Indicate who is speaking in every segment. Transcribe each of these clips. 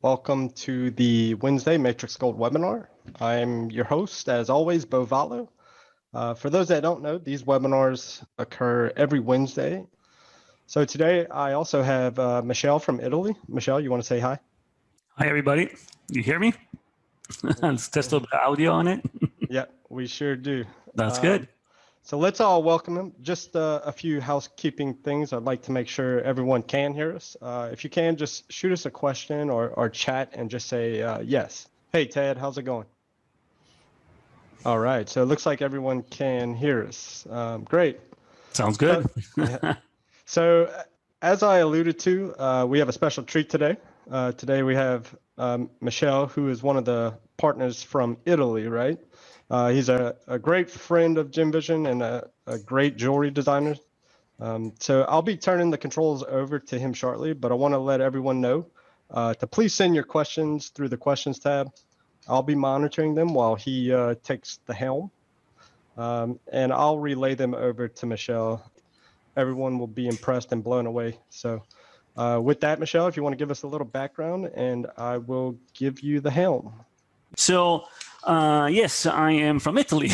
Speaker 1: Welcome to the Wednesday Matrix Gold webinar. I'm your host, as always, Bo Vallo. For those that don't know, these webinars occur every Wednesday. So today I also have Michelle from Italy. Michelle, you want to say hi?
Speaker 2: Hi, everybody. You hear me? Let's test a little bit of audio on it.
Speaker 1: Yeah, we sure do.
Speaker 2: That's good.
Speaker 1: So let's all welcome him. Just a few housekeeping things. I'd like to make sure everyone can hear us. If you can, just shoot us a question or chat and just say yes. Hey, Ted, how's it going? All right, so it looks like everyone can hear us. Great.
Speaker 2: Sounds good.
Speaker 1: So as I alluded to, we have a special treat today. Today we have Michelle, who is one of the partners from Italy, right? He's a great friend of Gem Vision and a great jewelry designer. So I'll be turning the controls over to him shortly, but I want to let everyone know to please send your questions through the questions tab. I'll be monitoring them while he takes the helm, and I'll relay them over to Michelle. Everyone will be impressed and blown away. So with that, Michelle, if you want to give us a little background, and I will give you the helm.
Speaker 2: So yes, I am from Italy.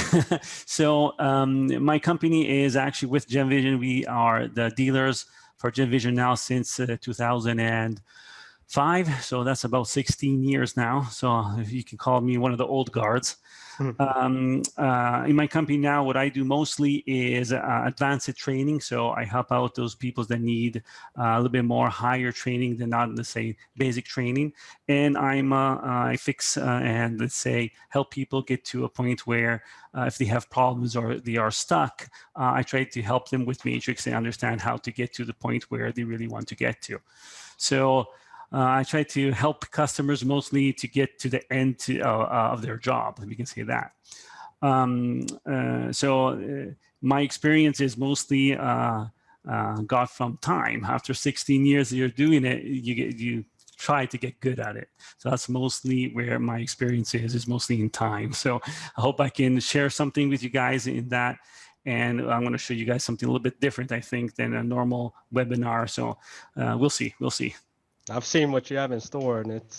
Speaker 2: So my company is actually with Gem Vision. We are the dealers for Gem Vision now since 2005. So that's about 16 years now. So if you can call me one of the old guards. In my company now, what I do mostly is advanced training. So I help out those people that need a little bit more higher training than not, let's say, basic training. And I fix and let's say help people get to a point where if they have problems or they are stuck, I try to help them with Matrix and understand how to get to the point where they really want to get to. So I try to help customers mostly to get to the end of their job, if we can say that. My experience is mostly got from time. After 16 years you're doing it, you try to get good at it. So that's mostly where my experience is mostly in time. So I hope I can share something with you guys in that. And I'm going to show you guys something a little bit different, I think, than a normal webinar. So we'll see.
Speaker 1: I've seen what you have in store, and it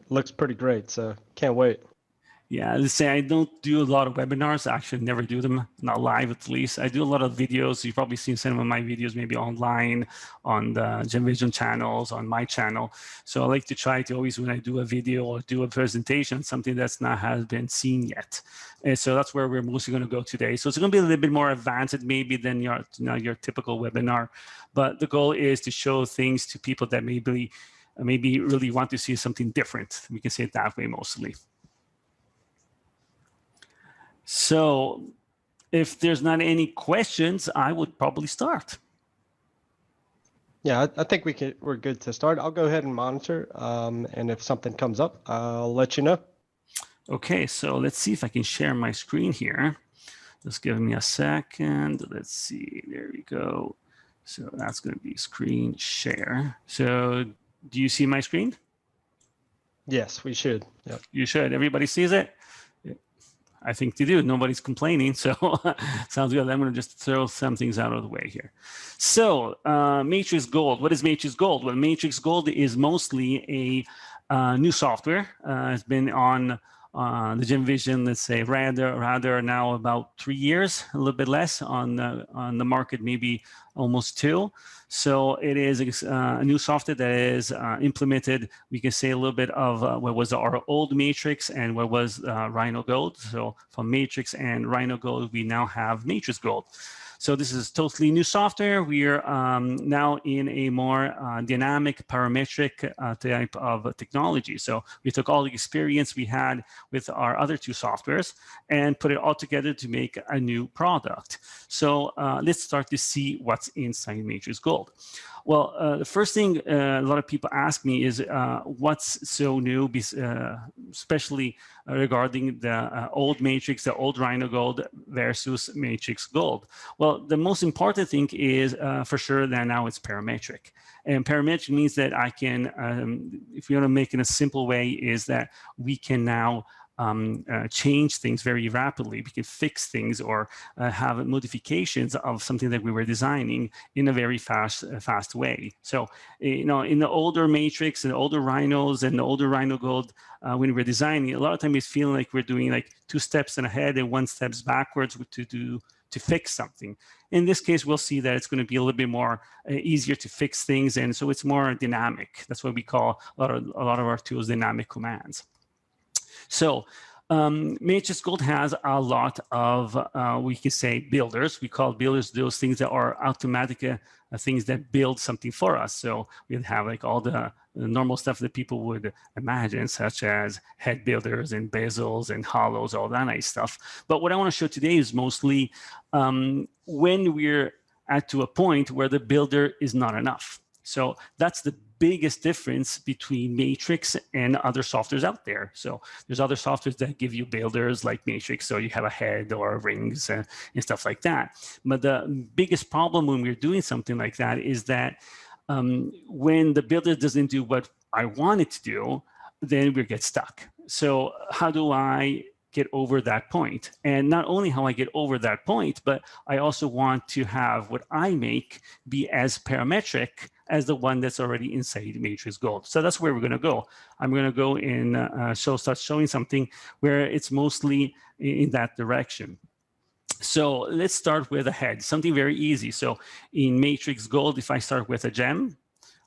Speaker 1: looks pretty great. So can't wait.
Speaker 2: Yeah, let's say I don't do a lot of webinars. I actually never do them, not live at least. I do a lot of videos. You've probably seen some of my videos maybe online, on the Gem Vision channels, on my channel. So I like to try to always, when I do a video or do a presentation, something that's not has been seen yet. And so that's where we're mostly going to go today. So it's going to be a little bit more advanced maybe than your typical webinar. But the goal is to show things to people that maybe really want to see something different. We can say it that way mostly. So if there's not any questions, I would probably start.
Speaker 1: Yeah, I think we're good to start. I'll go ahead and monitor, and if something comes up, I'll let you know.
Speaker 2: Okay, so let's see if I can share my screen here. Just give me a second. Let's see, there we go. So that's going to be screen share. So do you see my screen?
Speaker 1: Yes, we should. Yep.
Speaker 2: You should. Everybody sees it? I think they do. Nobody's complaining, so sounds good. I'm going to just throw some things out of the way here. So Matrix Gold. What is Matrix Gold? Well, Matrix Gold is mostly a new software. It's been on the Gem Vision, let's say, rather now about 3 years, a little bit less on the market, maybe almost 2. So it is a new software that is implemented. We can say a little bit of what was our old Matrix and what was Rhino Gold. So from Matrix and Rhino Gold, we now have Matrix Gold. So this is totally new software. We're now in a more dynamic parametric type of technology. So we took all the experience we had with our other 2 softwares and put it all together to make a new product. So let's start to see what's inside Matrix Gold. Well, the first thing a lot of people ask me is what's so new, especially regarding the old Matrix, the old Rhino Gold versus Matrix Gold. Well, the most important thing is for sure that now it's parametric. And parametric means that I can, if you want to make it in a simple way, is that we can now change things very rapidly. We can fix things or have modifications of something that we were designing in a very fast way. So, in the older Matrix and older Rhinos and the older Rhino Gold, when we're designing, a lot of times it's feeling like we're doing like 2 steps ahead and 1 step backwards to fix something. In this case, we'll see that it's going to be a little bit more easier to fix things, and so it's more dynamic. That's what we call a lot of our tools dynamic commands. So Matrix Gold has a lot of, we can say, builders. We call builders those things that are automatic things that build something for us. So we have like all the normal stuff that people would imagine, such as head builders and bezels and hollows, all that nice stuff. But what I want to show today is mostly when we're to a point where the builder is not enough. So that's the biggest difference between Matrix and other softwares out there. So there's other softwares that give you builders like Matrix, so you have a head or rings and stuff like that. But the biggest problem when we're doing something like that is that when the builder doesn't do what I want it to do, then we get stuck. So how do I get over that point? And not only how I get over that point, but I also want to have what I make be as parametric as the one that's already inside Matrix Gold. So that's where we're going to go. I'm going to go and start showing something where it's mostly in that direction. So let's start with a head, something very easy. So in Matrix Gold, if I start with a gem,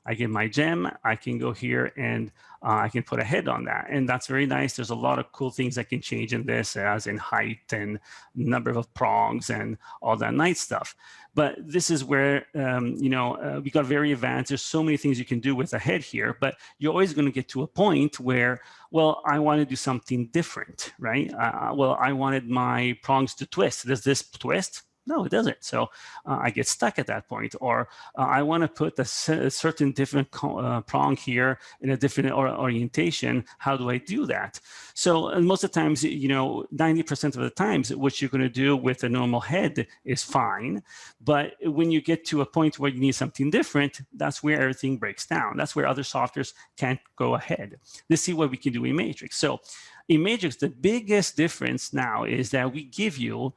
Speaker 2: I get my gem, I can go here and I can put a head on that. And that's very nice. There's a lot of cool things I can change in this, as in height and number of prongs and all that nice stuff. But this is where, we got very advanced. There's so many things you can do with a head here, but you're always going to get to a point where, well, I want to do something different, right? Well, I wanted my prongs to twist. Does this twist? No, it doesn't. So I get stuck at that point. Or I want to put a certain different prong here in a different orientation. How do I do that? So most of the times, 90% of the times, what you're going to do with a normal head is fine. But when you get to a point where you need something different, that's where everything breaks down. That's where other softwares can't go ahead. Let's see what we can do in Matrix. So in Matrix, the biggest difference now is that we give you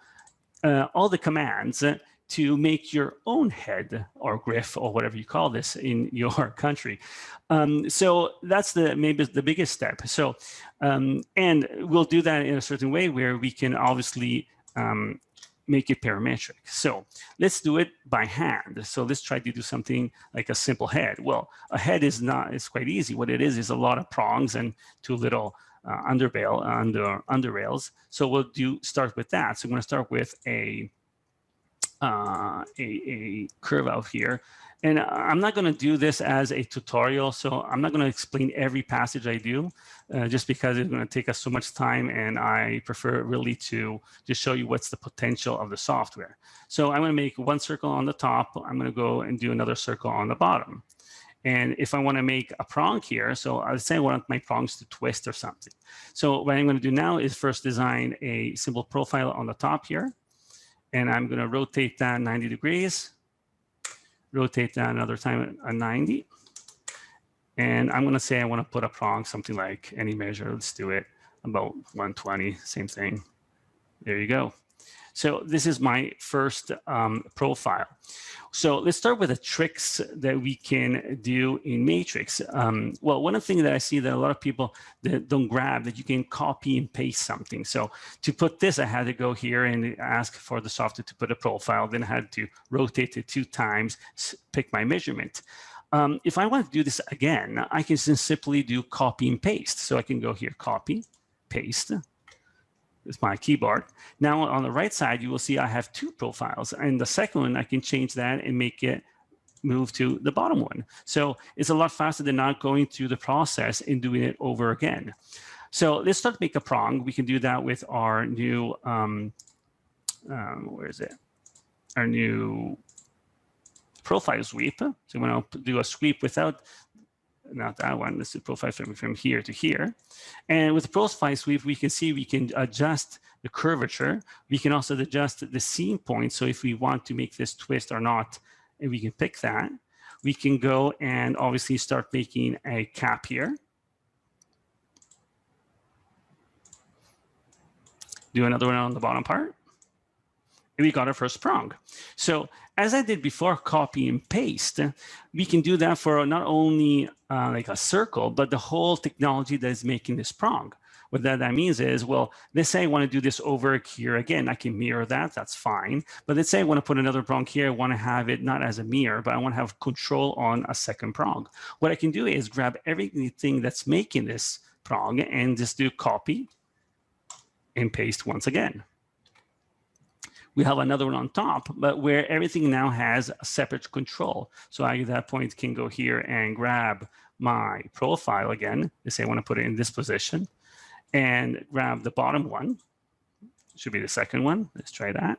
Speaker 2: all the commands to make your own head or glyph or whatever you call this in your country. So that's maybe the biggest step. So, and we'll do that in a certain way where we can obviously make it parametric. So let's do it by hand. So let's try to do something like a simple head. Well, a head is quite easy. What it is a lot of prongs and 2 little under rails. So we'll start with that. So I'm going to start with a curve out here. And I'm not going to do this as a tutorial. So I'm not going to explain every passage I do just because it's going to take us so much time. And I prefer really to just show you what's the potential of the software. So I'm going to make 1 circle on the top. I'm going to go and do another circle on the bottom. And if I want to make a prong here, so let's say I want my prongs to twist or something. So what I'm going to do now is first design a simple profile on the top here. And I'm going to rotate that 90 degrees, rotate that another time at 90. And I'm going to say I want to put a prong, something like any measure. Let's do it about 120, same thing. There you go. So this is my first profile. So let's start with the tricks that we can do in Matrix. Well, one of the things that I see that a lot of people that don't grab, that you can copy and paste something. So to put this, I had to go here and ask for the software to put a profile. Then I had to rotate it 2 times, pick my measurement. If I want to do this again, I can just simply do copy and paste. So I can go here, copy, paste. It's my keyboard. Now on the right side, you will see I have 2 profiles. And the second one, I can change that and make it move to the bottom one. So it's a lot faster than not going through the process and doing it over again. So let's start to make a prong. We can do that with our new, where is it? Our new profile sweep. So when I'll do a sweep without, not that one, let's do profile from here to here. And with the profile sweep, we can see we can adjust the curvature. We can also adjust the seam point. So if we want to make this twist or not, and we can pick that. We can go and obviously start making a cap here. Do another one on the bottom part. And we got our first prong. So as I did before, copy and paste, we can do that for not only like a circle, but the whole technology that is making this prong. What that means is, well, let's say I want to do this over here again. I can mirror that. That's fine. But let's say I want to put another prong here. I want to have it not as a mirror, but I want to have control on a second prong. What I can do is grab everything that's making this prong and just do copy and paste once again. We have another one on top, but where everything now has a separate control. So I, at that point, can go here and grab my profile again. Let's say I want to put it in this position and grab the bottom one. Should be the second one. Let's try that.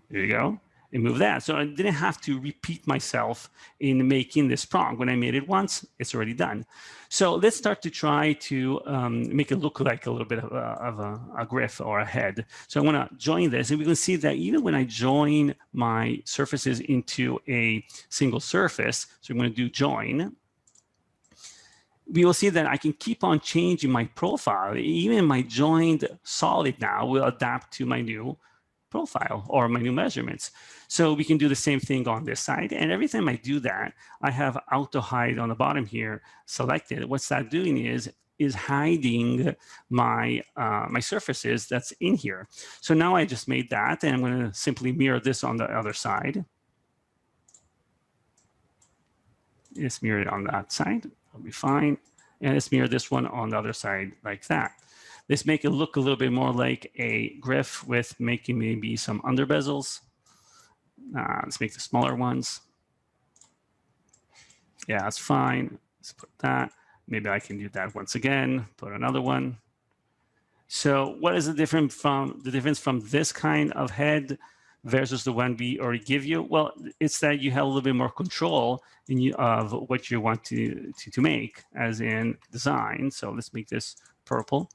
Speaker 2: There you go. And move that. So I didn't have to repeat myself in making this prong. When I made it once, it's already done. So let's start to try to make it look like a little bit of a glyph or a head. So I want to join this, and we can see that even when I join my surfaces into a single surface, so I'm going to do join, we will see that I can keep on changing my profile. Even my joined solid now will adapt to my new profile or my new measurements. So we can do the same thing on this side. And every time I do that, I have auto hide on the bottom here selected. What's that doing is hiding my my surfaces that's in here. So now I just made that, and I'm going to simply mirror this on the other side. Just mirror it on that side. That'll be fine. And let's mirror this one on the other side like that. Let's make it look a little bit more like a glyph with making maybe some under bezels. Let's make the smaller ones. Yeah, that's fine. Let's put that. Maybe I can do that once again. Put another one. So what is the difference from this kind of head versus the one we already give you? Well, it's that you have a little bit more control of what you want to make, as in design. So let's make this purple.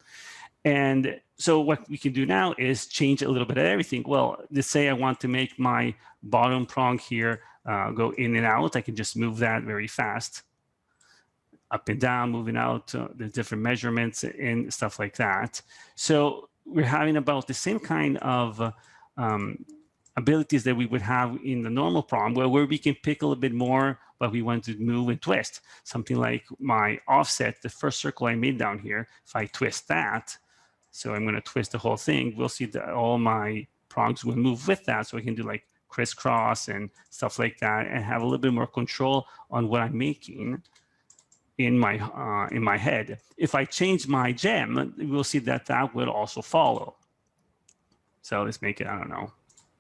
Speaker 2: And so what we can do now is change a little bit of everything. Well, let's say I want to make my bottom prong here go in and out. I can just move that very fast, up and down, moving out the different measurements and stuff like that. So we're having about the same kind of abilities that we would have in the normal prong, where we can pick a little bit more what we want to move and twist. Something like my offset, the first circle I made down here, if I twist that, so I'm going to twist the whole thing, we'll see that all my prongs will move with that. So I can do like crisscross and stuff like that, and have a little bit more control on what I'm making in my head. If I change my gem, we'll see that that will also follow. So let's make it, I don't know,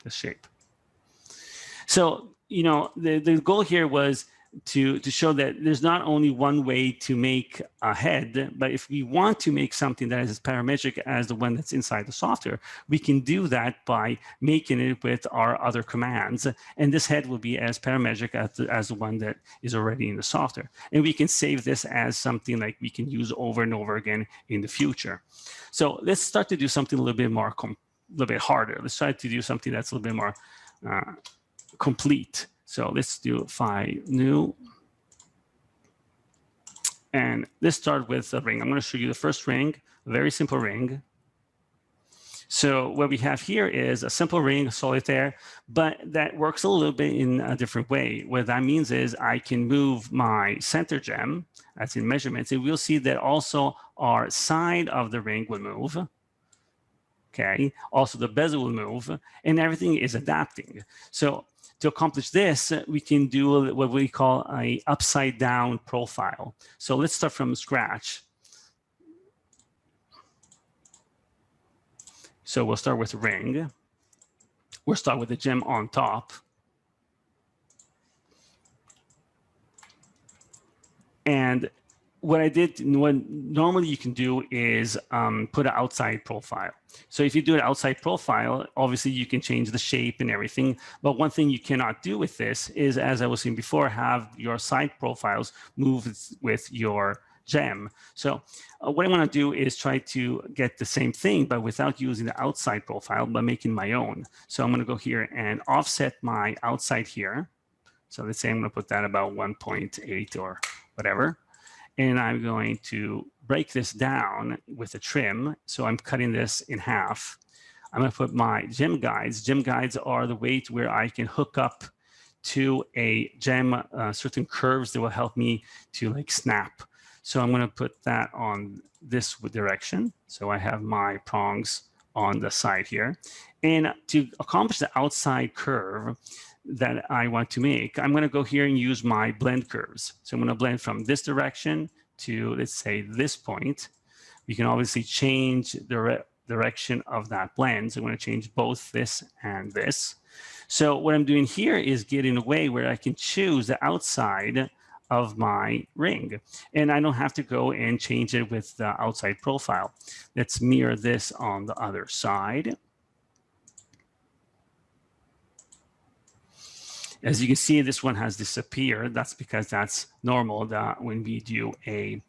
Speaker 2: this shape. So, you know, the goal here was to show that there's not only one way to make a head, but if we want to make something that is as parametric as the one that's inside the software, we can do that by making it with our other commands. And this head will be as parametric as the one that is already in the software. And we can save this as something like we can use over and over again in the future. So let's start to do something a little bit more, a little bit harder. Let's try to do something that's a little bit more complete. So let's do file new. And let's start with a ring. I'm going to show you the first ring, a very simple ring. So what we have here is a simple ring, solitaire, but that works a little bit in a different way. What that means is I can move my center gem, as in measurements, and we'll see that also our side of the ring will move. Okay, also the bezel will move, and everything is adapting. So to accomplish this, we can do what we call a upside down profile. So let's start from scratch. So we'll start with ring. We'll start with the gem on top. And what I did, what normally you can do is put an outside profile. So if you do an outside profile, obviously you can change the shape and everything. But one thing you cannot do with this is, as I was saying before, have your side profiles move with your gem. So what I want to do is try to get the same thing, but without using the outside profile, but making my own. So I'm going to go here and offset my outside here. So let's say I'm going to put that about 1.8 or whatever. And I'm going to break this down with a trim. So I'm cutting this in half. I'm going to put my gem guides. Gem guides are the way to where I can hook up to a gem, certain curves that will help me to like snap. So I'm going to put that on this direction. So I have my prongs on the side here. And to accomplish the outside curve that I want to make, I'm going to go here and use my blend curves. So I'm going to blend from this direction to, let's say, this point. We can obviously change the direction of that blend. So I'm going to change both this and this. So what I'm doing here is getting a way where I can choose the outside of my ring. And I don't have to go and change it with the outside profile. Let's mirror this on the other side. As you can see, this one has disappeared. That's because that's normal that when we do a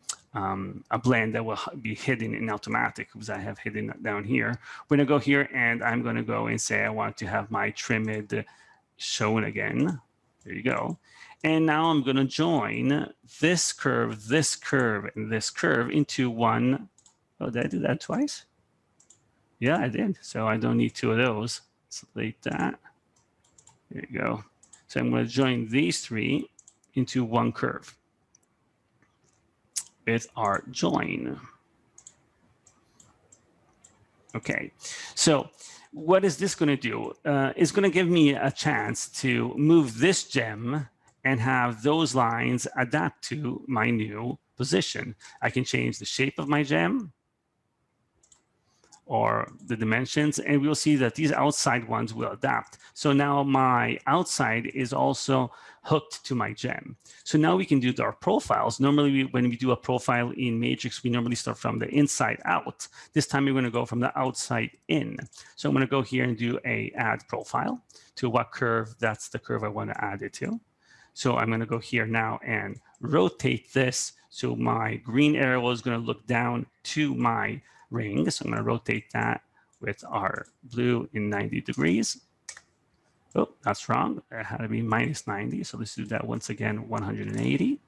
Speaker 2: blend that will be hidden in automatic, because I have hidden it down here. We're gonna go here and I'm gonna go and say I want to have my trimmed shown again. There you go. And now I'm gonna join this curve, and this curve into one. Oh, did I do that twice? Yeah, I did. So I don't need two of those. Select that. There you go. So I'm going to join these three into one curve with our join. Okay, so what is this going to do? It's going to give me a chance to move this gem and have those lines adapt to my new position. I can change the shape of my gem or the dimensions, and we'll see that these outside ones will adapt. So now my outside is also hooked to my gem. So now we can do our profiles. Normally, when we do a profile in Matrix, we normally start from the inside out. This time, we're going to go from the outside in. So I'm going to go here and do a add profile to what curve. That's the curve I want to add it to. So I'm going to go here now and rotate this. So my green arrow is going to look down to my ring. So I'm going to rotate that with our blue in 90 degrees. Oh, that's wrong. It had to be minus 90. So let's do that once again, 180.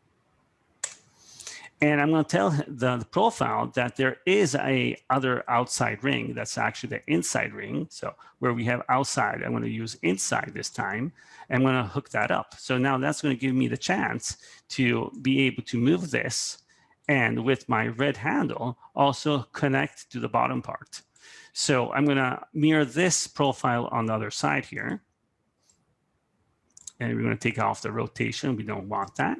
Speaker 2: And I'm going to tell the profile that there is a other outside ring that's actually the inside ring. So where we have outside, I'm going to use inside this time. I'm going to hook that up. So now that's going to give me the chance to be able to move this and with my red handle also connect to the bottom part. So I'm going to mirror this profile on the other side here. And we're going to take off the rotation. We don't want that.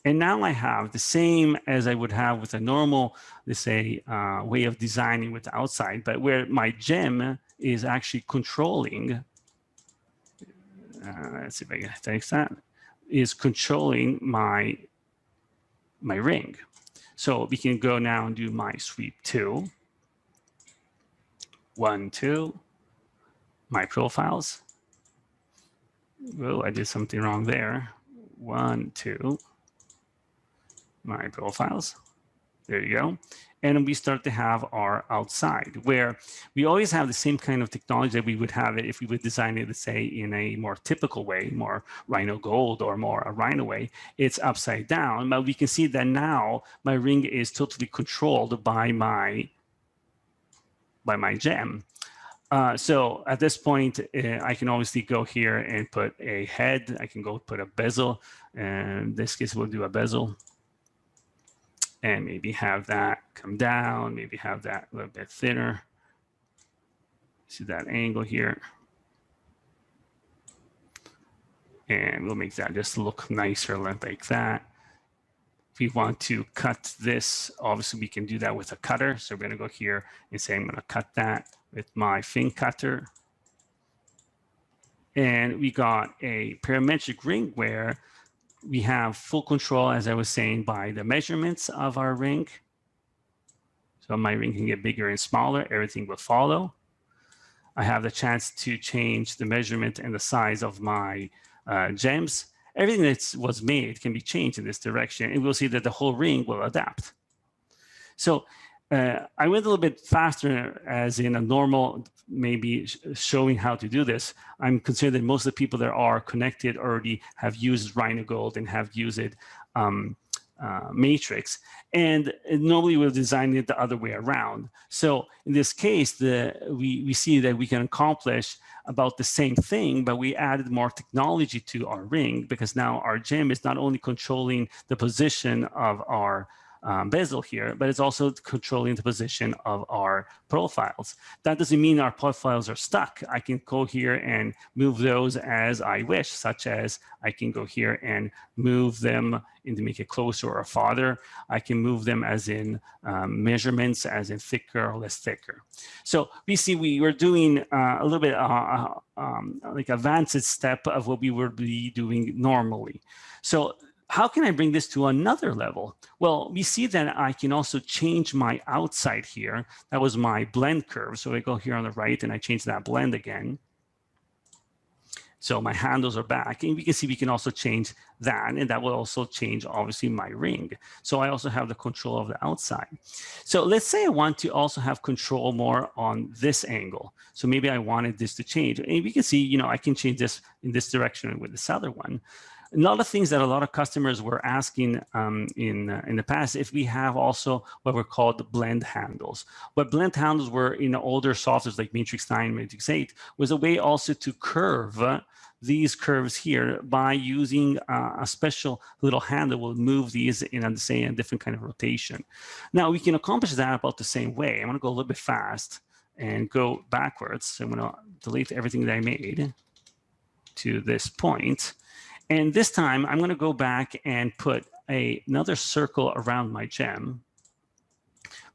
Speaker 2: And now I have the same as I would have with a normal, let's say, way of designing with the outside, but where my gem is actually controlling, let's see if I can fix that, is controlling my ring. So we can go now and do my sweep 2. 1, 2, my profiles. Oh, I did something wrong there. 1, 2, my profiles. There you go. And we start to have our outside, where we always have the same kind of technology that we would have it if we would design it, let's say, in a more typical way, more Rhino Gold or more a Rhino way. It's upside down, but we can see that now my ring is totally controlled by my gem. So at this point, I can obviously go here and put a head. I can go put a bezel, and in this case, we'll do a bezel. And maybe have that come down, maybe have that a little bit thinner. See that angle here. And we'll make that just look nicer like that. If we want to cut this, obviously we can do that with a cutter. So we're gonna go here and say, I'm gonna cut that with my fin cutter. And we got a parametric ring where we have full control, as I was saying, by the measurements of our ring. So my ring can get bigger and smaller, everything will follow. I have the chance to change the measurement and the size of my gems. Everything that was made can be changed in this direction, and we'll see that the whole ring will adapt. So I went a little bit faster as in a normal, maybe showing how to do this. I'm concerned that most of the people that are connected already have used Rhino Gold and have used it matrix, and normally we'll design it the other way around. So in this case, we see that we can accomplish about the same thing, but we added more technology to our ring, because now our gem is not only controlling the position of our bezel here, but it's also controlling the position of our profiles. That doesn't mean our profiles are stuck. I can go here and move those as I wish, such as I can go here and move them and to make it closer or farther. I can move them as in measurements, as in thicker or less thicker. So we see we were doing a little bit like advanced step of what we would be doing normally. So how can I bring this to another level? Well, we see that I can also change my outside here. That was my blend curve. So I go here on the right and I change that blend again. So my handles are back, and we can see we can also change that, and that will also change obviously my ring. So I also have the control of the outside. So let's say I want to also have control more on this angle. So maybe I wanted this to change, and we can see, you know, I can change this in this direction with this other one. A lot of things that a lot of customers were asking in the past, if we have also what were called blend handles. What blend handles were in older softwares like Matrix 9, Matrix 8, was a way also to curve these curves here by using a special little hand that will move these in, say, a different kind of rotation. Now, we can accomplish that about the same way. I'm going to go a little bit fast and go backwards. So I'm going to delete everything that I made to this point. And this time, I'm going to go back and put another circle around my gem.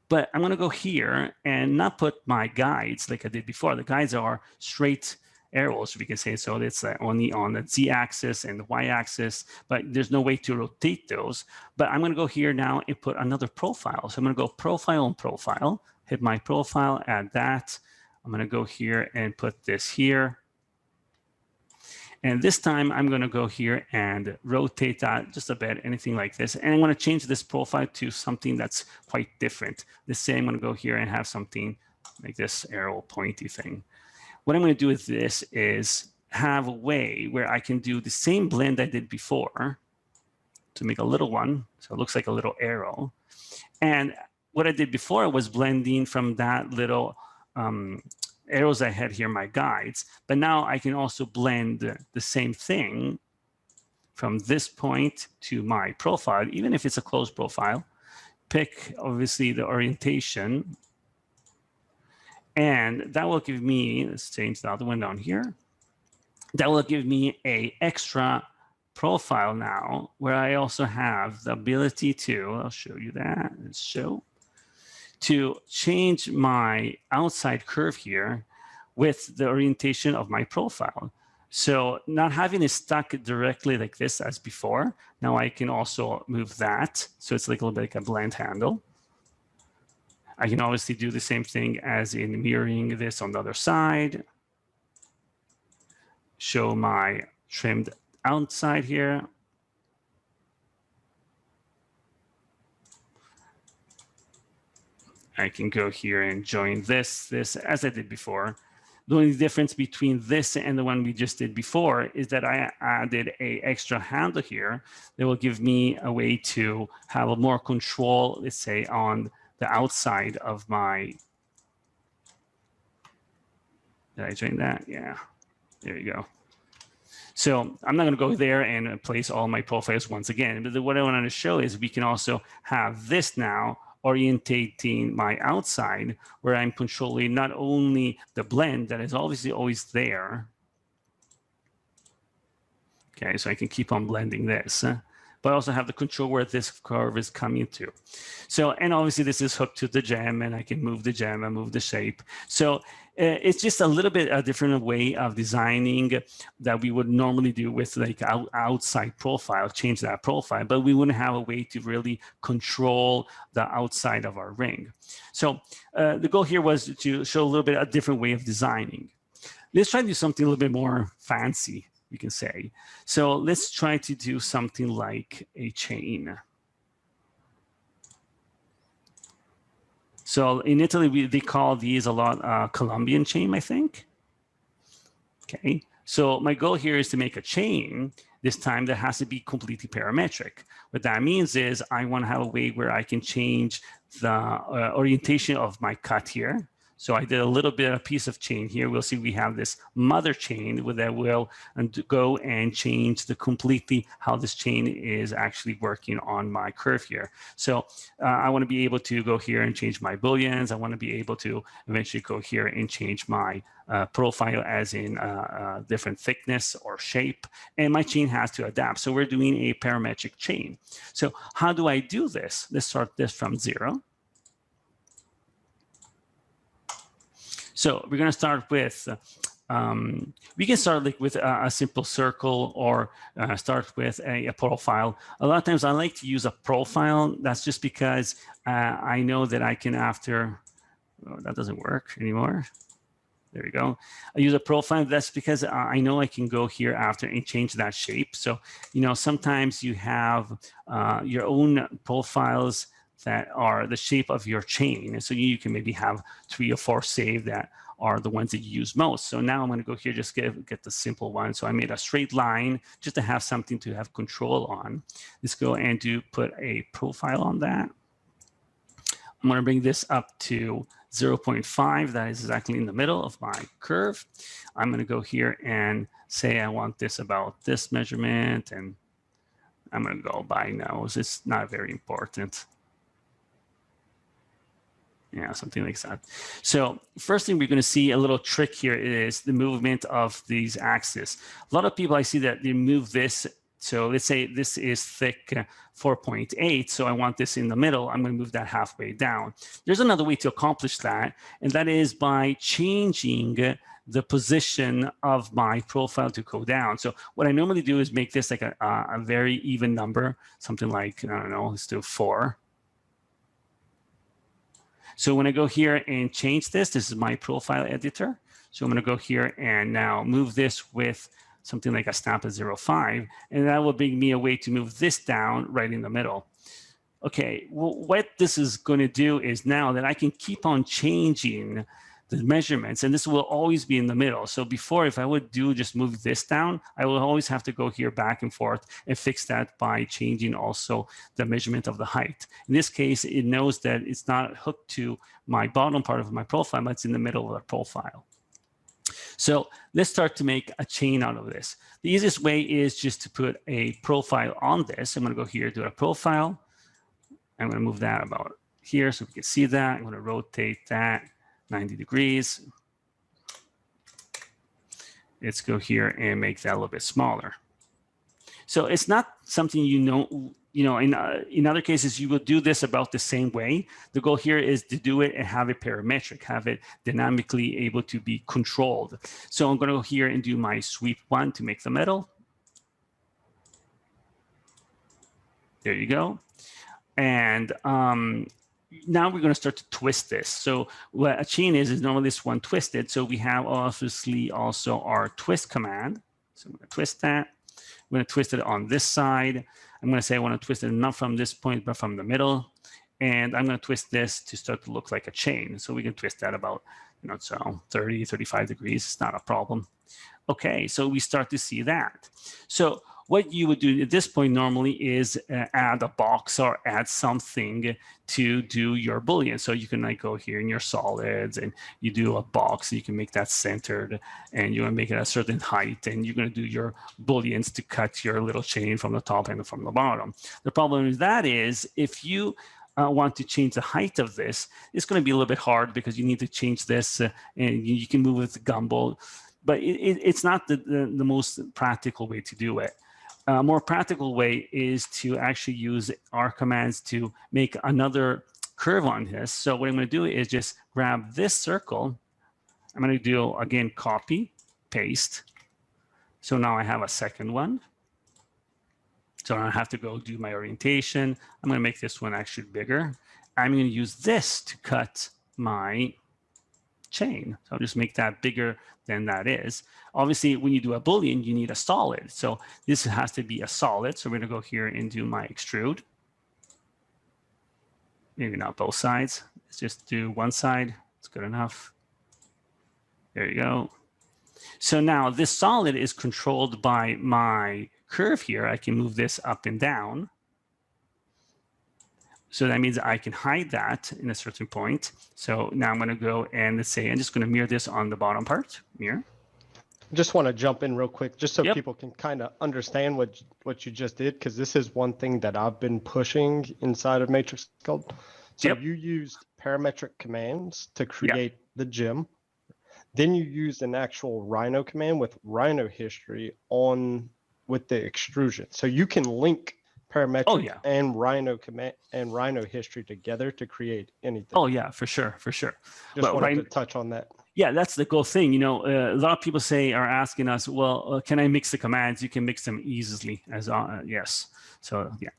Speaker 2: But I'm going to go here and not put my guides like I did before. The guides are straight arrows, we can say. So it's only on the z-axis and the y-axis, but there's no way to rotate those. But I'm going to go here now and put another profile. So I'm going to go profile and profile, hit my profile, add that. I'm going to go here and put this here. And this time I'm going to go here and rotate that just a bit, anything like this. And I'm going to change this profile to something that's quite different. Let's say I'm going to go here and have something like this arrow pointy thing. What I'm going to do with this is have a way where I can do the same blend I did before to make a little one. So it looks like a little arrow. And what I did before was blending from that little arrows I had here, my guides, but now I can also blend the same thing from this point to my profile, even if it's a closed profile. Pick, obviously, the orientation, and that will give me, let's change the other one down here. That will give me an extra profile now, where I also have the ability to, I'll show you that, let's show, to change my outside curve here with the orientation of my profile. So not having it stuck directly like this as before, now I can also move that. So it's like a little bit like a blend handle. I can obviously do the same thing as in mirroring this on the other side. Show my trimmed outside here. I can go here and join this as I did before. The only difference between this and the one we just did before is that I added an extra handle here that will give me a way to have a more control, let's say, on the outside of my, did I join that? Yeah, there you go. So I'm not going to go there and place all my profiles once again, but what I wanted to show is we can also have this now orientating my outside, where I'm controlling not only the blend that is obviously always there. Okay, so I can keep on blending this, but I also have the control where this curve is coming to. So, and obviously this is hooked to the gem, and I can move the gem and move the shape. So it's just a little bit a different way of designing that we would normally do with like outside profile, change that profile, but we wouldn't have a way to really control the outside of our ring. So the goal here was to show a little bit a different way of designing. Let's try to do something a little bit more fancy, you can say. So let's try to do something like a chain. So in Italy, they call these a lot Colombian chain, I think. Okay, so my goal here is to make a chain This time that has to be completely parametric. What that means is I want to have a way where I can change the orientation of my cut here. So I did a little bit of a piece of chain here. We'll see we have this mother chain that will go and change the completely how this chain is actually working on my curve here. So I want to be able to go here and change my booleans. I want to be able to eventually go here and change my profile as in different thickness or shape, and my chain has to adapt. So we're doing a parametric chain. So how do I do this? Let's start this from 0. So we're going to start with, we can start like with a simple circle or start with a profile. A lot of times I like to use a profile. That's just because I know that I can after, oh, that doesn't work anymore. There we go. I use a profile. That's because I know I can go here after and change that shape. So, you know, sometimes you have your own profiles that are the shape of your chain. And so you can maybe have 3 or 4 saved that are the ones that you use most. So now I'm going to go here, just get the simple one. So I made a straight line just to have something to have control on. Let's go and put a profile on that. I'm going to bring this up to 0.5. That is exactly in the middle of my curve. I'm going to go here and say I want this about this measurement, and I'm going to go by nose. It's not very important. Yeah, something like that. So first thing we're going to see a little trick here is the movement of these axes. A lot of people I see that they move this. So let's say this is thick 4.8. So I want this in the middle. I'm going to move that halfway down. There's another way to accomplish that, and that is by changing the position of my profile to go down. So what I normally do is make this like a very even number, something like, I don't know, let's do 4. So when I go here and change this, this is my profile editor. So I'm going to go here and now move this with something like a snap at 0.5, and that will bring me a way to move this down right in the middle. Okay, well, what this is going to do is now that I can keep on changing the measurements, and this will always be in the middle. So before, if I would just move this down, I will always have to go here back and forth and fix that by changing also the measurement of the height. In this case, it knows that it's not hooked to my bottom part of my profile, but it's in the middle of the profile. So let's start to make a chain out of this. The easiest way is just to put a profile on this. I'm going to go here, do a profile. I'm going to move that about here so we can see that. I'm going to rotate that 90 degrees. Let's go here and make that a little bit smaller. So it's not something in other cases, you will do this about the same way. The goal here is to do it and have it parametric, have it dynamically able to be controlled. So I'm going to go here and do my sweep 1 to make the middle. There you go. And now we're going to start to twist this. So what a chain is normally this one twisted. So we have obviously also our twist command. So I'm going to twist that. I'm going to twist it on this side. I'm going to say I want to twist it not from this point, but from the middle. And I'm going to twist this to start to look like a chain. So we can twist that about, so 30, 35 degrees. It's not a problem. Okay, so we start to see that. So what you would do at this point normally is add a box or add something to do your Boolean. So you can like go here in your solids and you do a box. You can make that centered and you want to make it a certain height, and you're going to do your Booleans to cut your little chain from the top and from the bottom. The problem with that is if you want to change the height of this, it's going to be a little bit hard because you need to change this and you can move with the gumball, but it's not the most practical way to do it. A more practical way is to actually use our commands to make another curve on this. So what I'm going to do is just grab this circle. I'm going to do, again, copy, paste. So now I have a second one. So I have to go do my orientation. I'm going to make this one actually bigger. I'm going to use this to cut my chain. So I'll just make that bigger than that is. Obviously, when you do a Boolean, you need a solid. So this has to be a solid. So we're going to go here and do my extrude. Maybe not both sides. Let's just do one side. It's good enough. There you go. So now this solid is controlled by my curve here. I can move this up and down. So that means I can hide that in a certain point. So now I'm going to go and let's say I'm just going to mirror this on the bottom part. Mirror.
Speaker 1: Just want to jump in real quick, just so
Speaker 2: Yep.
Speaker 1: people can kind of understand what you just did, because this is one thing that I've been pushing inside of Matrix Gold. So
Speaker 2: Yep.
Speaker 1: you used parametric commands to create the gem. Then you used an actual Rhino command with Rhino history on with the extrusion. So you can link parametric and Rhino command and Rhino history together to create anything.
Speaker 2: Oh yeah, for sure.
Speaker 1: Just wanted to touch on that.
Speaker 2: Yeah, that's the cool thing. You know, a lot of people are asking us, well, can I mix the commands? You can mix them easily as yes. So yeah.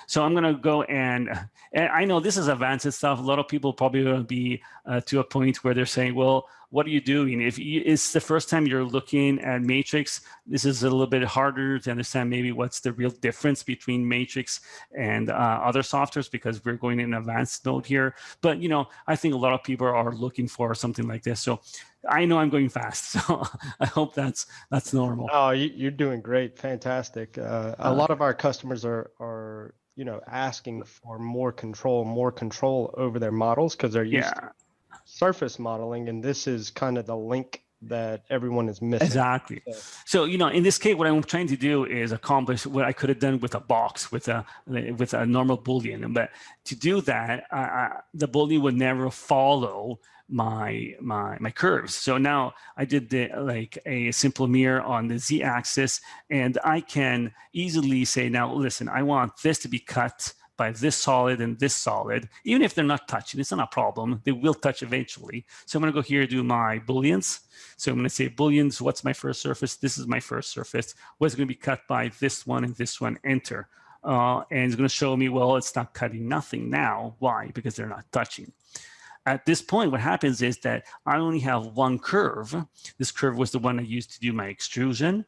Speaker 2: So I'm gonna go and I know this is advanced stuff. A lot of people probably will be to a point where they're saying, well, what are you doing? If it's the first time you're looking at Matrix, this is a little bit harder to understand maybe what's the real difference between Matrix and other softwares, because we're going in advanced mode here. But, you know, I think a lot of people are looking for something like this. So I know I'm going fast, so I hope that's normal.
Speaker 1: Oh, you're doing great. Fantastic. A lot of our customers are you know, asking for more control over their models, because they're used to surface modeling, and this is kind of the link that everyone is missing.
Speaker 2: Exactly. So, you know, in this case, what I'm trying to do is accomplish what I could have done with a box, with a normal Boolean. But to do that, the Boolean would never follow my curves. So now I did like a simple mirror on the z-axis, and I can easily say, now listen, I want this to be cut by this solid and this solid, even if they're not touching. It's not a problem. They will touch eventually. So I'm going to go here, do my Booleans. So I'm going to say Booleans, what's my first surface? This is my first surface. What's going to be cut by this one and this one, enter. And it's going to show me, well, it's not cutting nothing now. Why? Because they're not touching. At this point, what happens is that I only have one curve. This curve was the one I used to do my extrusion.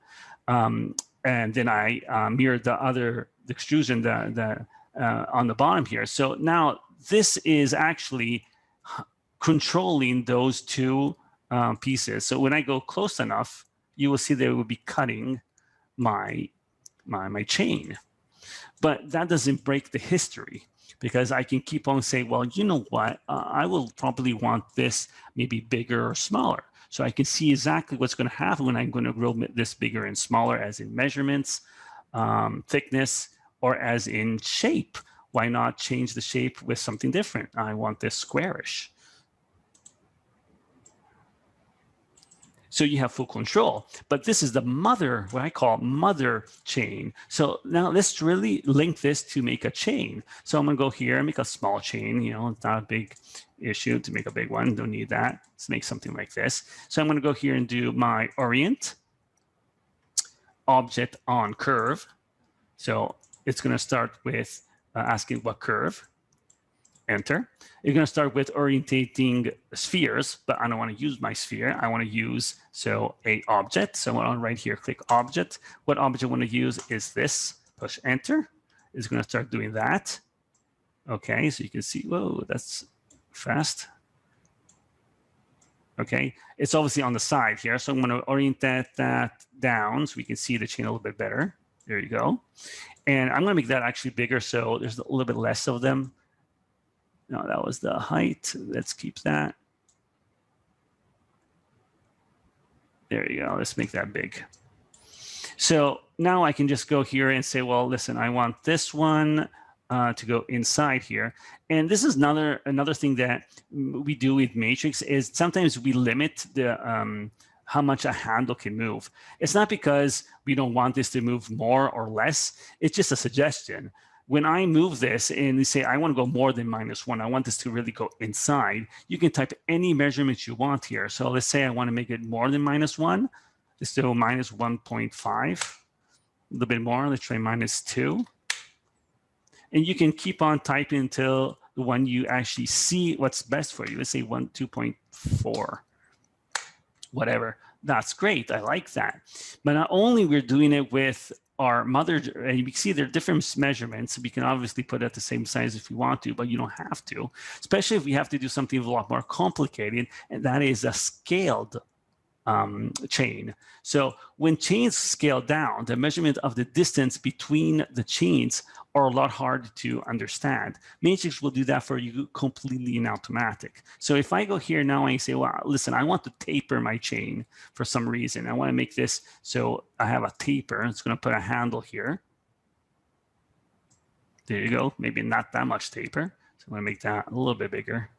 Speaker 2: And then I mirrored the extrusion, on the bottom here. So now this is actually controlling those two pieces. So when I go close enough, you will see they will be cutting my chain. But that doesn't break the history, because I can keep on saying, well, you know what? I will probably want this maybe bigger or smaller. So I can see exactly what's going to happen when I'm going to grow this bigger and smaller, as in measurements, thickness, or as in shape. Why not change the shape with something different? I want this squarish. So you have full control, but this is the mother, what I call mother chain. So now let's really link this to make a chain. So I'm gonna go here and make a small chain. You know, it's not a big issue to make a big one. Don't need that. Let's make something like this. So I'm gonna go here and do my orient, object on curve. So it's gonna start with asking what curve, enter. You're going to start with orientating spheres, but I don't want to use my sphere. I want to use, so a object. So I'm right here, click object. What object I want to use is this, push enter. It's going to start doing that. Okay, so you can see, whoa, that's fast. Okay, it's obviously on the side here. So I'm going to orient that down so we can see the chain a little bit better. There you go. And I'm going to make that actually bigger so there's a little bit less of them. No, that was the height. Let's keep that. There you go. Let's make that big. So now I can just go here and say, well, listen, I want this one to go inside here. And this is another thing that we do with Matrix is sometimes we limit the how much a handle can move. It's not because we don't want this to move more or less. It's just a suggestion. When I move this and you say, I want to go more than -1, I want this to really go inside, you can type any measurements you want here. So let's say I want to make it more than -1. Let's do -1.5, a little bit more. Let's try -2. And you can keep on typing until the one you actually see what's best for you. Let's say 2.4, whatever. That's great. I like that. But not only we're doing it with our mother, and you can see there are different measurements. We can obviously put it at the same size if you want to, but you don't have to, especially if we have to do something a lot more complicated, and that is a scaled chain. So when chains scale down, the measurement of the distance between the chains are a lot harder to understand. Matrix will do that for you completely in automatic. So if I go here now and say, well, listen, I want to taper my chain for some reason. I want to make this so I have a taper. It's going to put a handle here. There you go. Maybe not that much taper. So I'm going to make that a little bit bigger.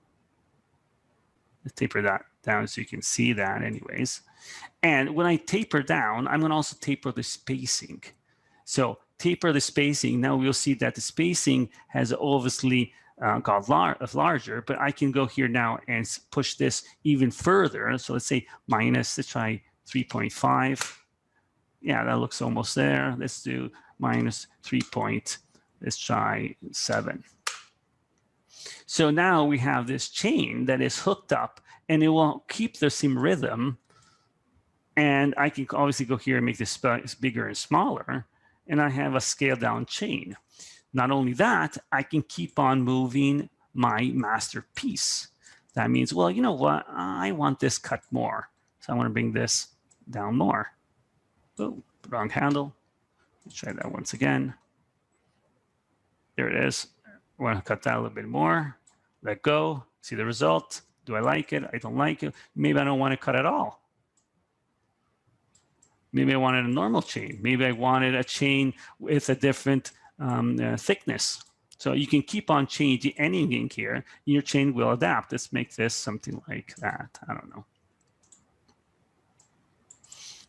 Speaker 2: Let's taper that down so you can see that anyways. And when I taper down, I'm going to also taper the spacing. So taper the spacing. Now we'll see that the spacing has obviously got larger, but I can go here now and push this even further. So let's say minus, let's try 3.5. Yeah, that looks almost there. Let's do minus 3. Let's try 7. So now we have this chain that is hooked up, and it will keep the same rhythm. And I can obviously go here and make this bigger and smaller, and I have a scaled down chain. Not only that, I can keep on moving my masterpiece. That means, well, you know what? I want this cut more. So I want to bring this down more. Oh, wrong handle. Let's try that once again. There it is. I want to cut that a little bit more. Let go. See the result. Do I like it? I don't like it. Maybe I don't want to cut at all. Maybe I wanted a normal chain. Maybe I wanted a chain with a different thickness. So you can keep on changing anything here. Your chain will adapt. Let's make this something like that. I don't know.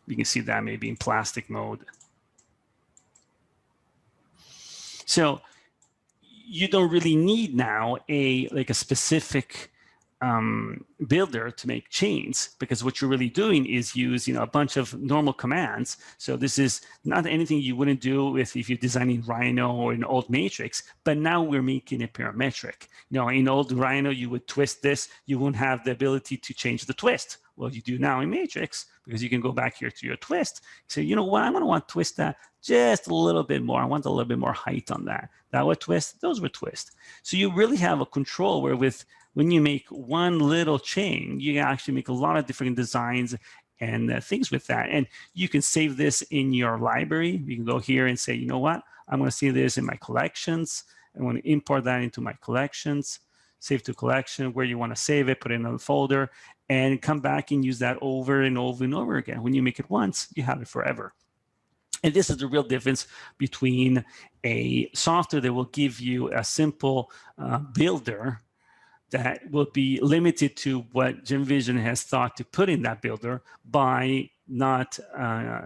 Speaker 2: You can see that maybe in plastic mode. So you don't really need now a specific builder to make chains, because what you're really doing is use a bunch of normal commands. So this is not anything you wouldn't do if you're designing Rhino or an old matrix, but now we're making it parametric. In old Rhino, you would twist this, you won't have the ability to change the twist. Well, you do now in matrix, because you can go back here to your twist. So you know what, I'm going to want to twist that just a little bit more. I want a little bit more height on that. That would twist, those would twist. So you really have a control where when you make one little chain, you actually make a lot of different designs and things with that. And you can save this in your library. You can go here and say, you know what, I'm going to save this in my collections. I want to import that into my collections, save to collection, where you want to save it, put it in a folder, and come back and use that over and over and over again. When you make it once, you have it forever. And this is the real difference between a software that will give you a simple builder that will be limited to what GenVision has thought to put in that builder by not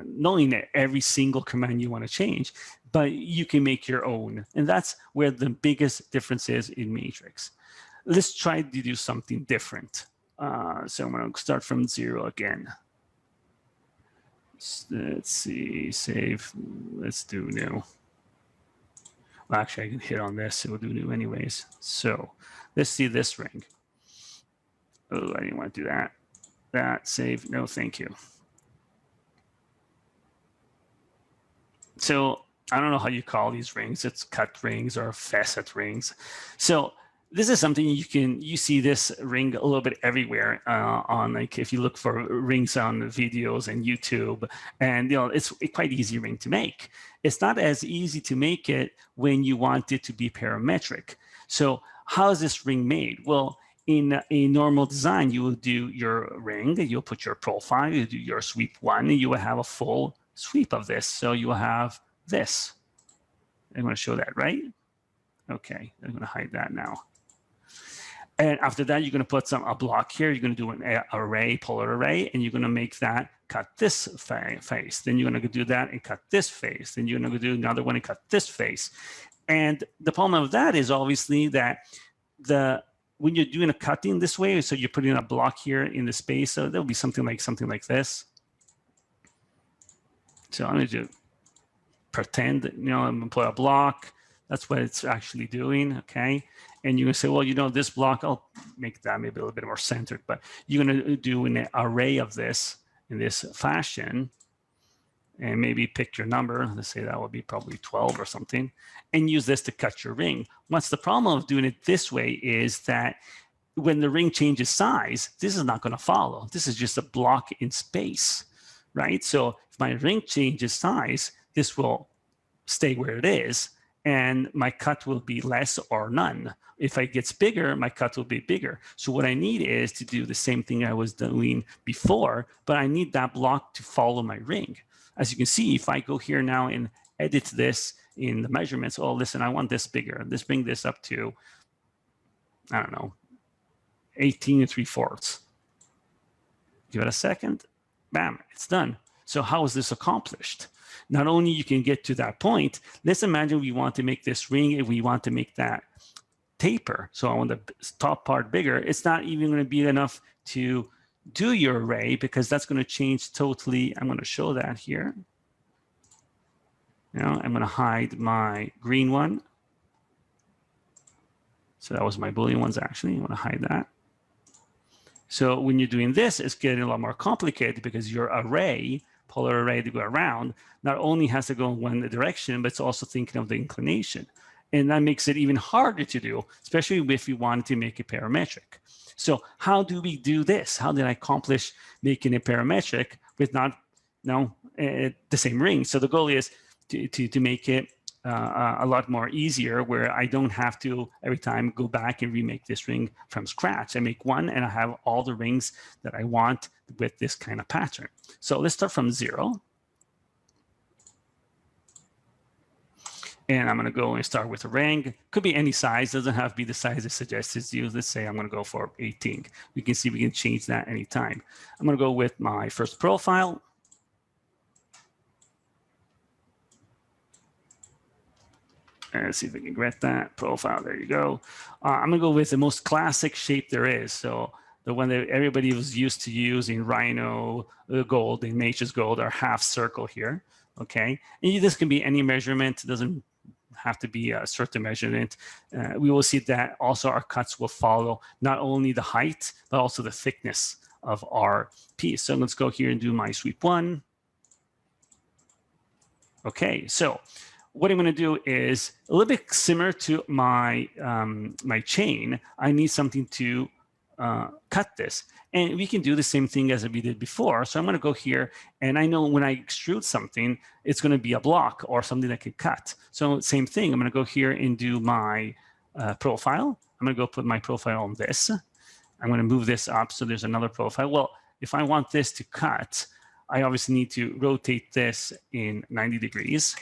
Speaker 2: knowing that every single command you want to change, but you can make your own. And that's where the biggest difference is in Matrix. Let's try to do something different. So I'm going to start from 0 again. Let's see, save. Let's do new. Well, actually, I can hit on this. It will do new anyways. So let's see this ring. Oh, I didn't want to do that. That, save. No, thank you. So I don't know how you call these rings. It's cut rings or facet rings. So this is something you see this ring a little bit everywhere on, like, if you look for rings on videos and YouTube, and it's a quite easy ring to make. It's not as easy to make it when you want it to be parametric. So how is this ring made? Well, in a normal design, you will do your ring, you'll put your profile, you do your sweep 1, and you will have a full sweep of this. So you will have this. I'm going to show that, right? Okay, I'm going to hide that now. And after that, you're going to put a block here. You're going to do an array, polar array, and you're going to make that cut this face. Then you're going to do that and cut this face. Then you're going to do another one and cut this face. And the problem of that is obviously that when you're doing a cutting this way, so you're putting a block here in the space, so there'll be something like this. So I'm going to pretend, I'm going to put a block. That's what it's actually doing, okay? And you're going to say, well, this block, I'll make that maybe a little bit more centered, but you're going to do an array of this in this fashion, and maybe pick your number. Let's say that would be probably 12 or something, and use this to cut your ring. What's the problem of doing it this way is that when the ring changes size, this is not going to follow. This is just a block in space, right? So if my ring changes size, this will stay where it is, and my cut will be less or none. If it gets bigger, my cut will be bigger. So what I need is to do the same thing I was doing before, but I need that block to follow my ring. As you can see, if I go here now and edit this in the measurements, oh, listen, I want this bigger. Let's bring this up to, I don't know, 18 3/4. Give it a second. Bam, it's done. So how is this accomplished? Not only you can get to that point, let's imagine we want to make this ring and we want to make that taper. So I want the top part bigger. It's not even going to be enough to do your array because that's going to change totally. I'm going to show that here. Now I'm going to hide my green one. So that was my Boolean ones actually. I want to hide that. So when you're doing this, it's getting a lot more complicated because your array, polar array to go around, not only has to go in one direction, but it's also thinking of the inclination. And that makes it even harder to do, especially if you wanted to make it parametric. So how do we do this? How did I accomplish making it parametric with not the same ring? So the goal is to make it a lot more easier, where I don't have to every time go back and remake this ring from scratch. I make one and I have all the rings that I want with this kind of pattern. So let's start from 0. And I'm going to go and start with a ring. Could be any size, doesn't have to be the size it suggests it's used. Let's say I'm going to go for 18. You can see we can change that anytime. I'm going to go with my first profile. And let's see if we can get that profile. There you go. I'm going to go with the most classic shape there is. So the one that everybody was used to use in Rhino Gold, in Matrix Gold, our half circle here. Okay. And this can be any measurement. It doesn't have to be a certain measurement. We will see that also our cuts will follow not only the height, but also the thickness of our piece. So let's go here and do my sweep 1. Okay, so what I'm going to do is a little bit similar to my my chain. I need something to cut this, and we can do the same thing as we did before. So I'm going to go here, and I know when I extrude something, it's going to be a block or something that can cut. So same thing. I'm going to go here and do my profile. I'm going to go put my profile on this. I'm going to move this up so there's another profile. Well, if I want this to cut, I obviously need to rotate this in 90 degrees.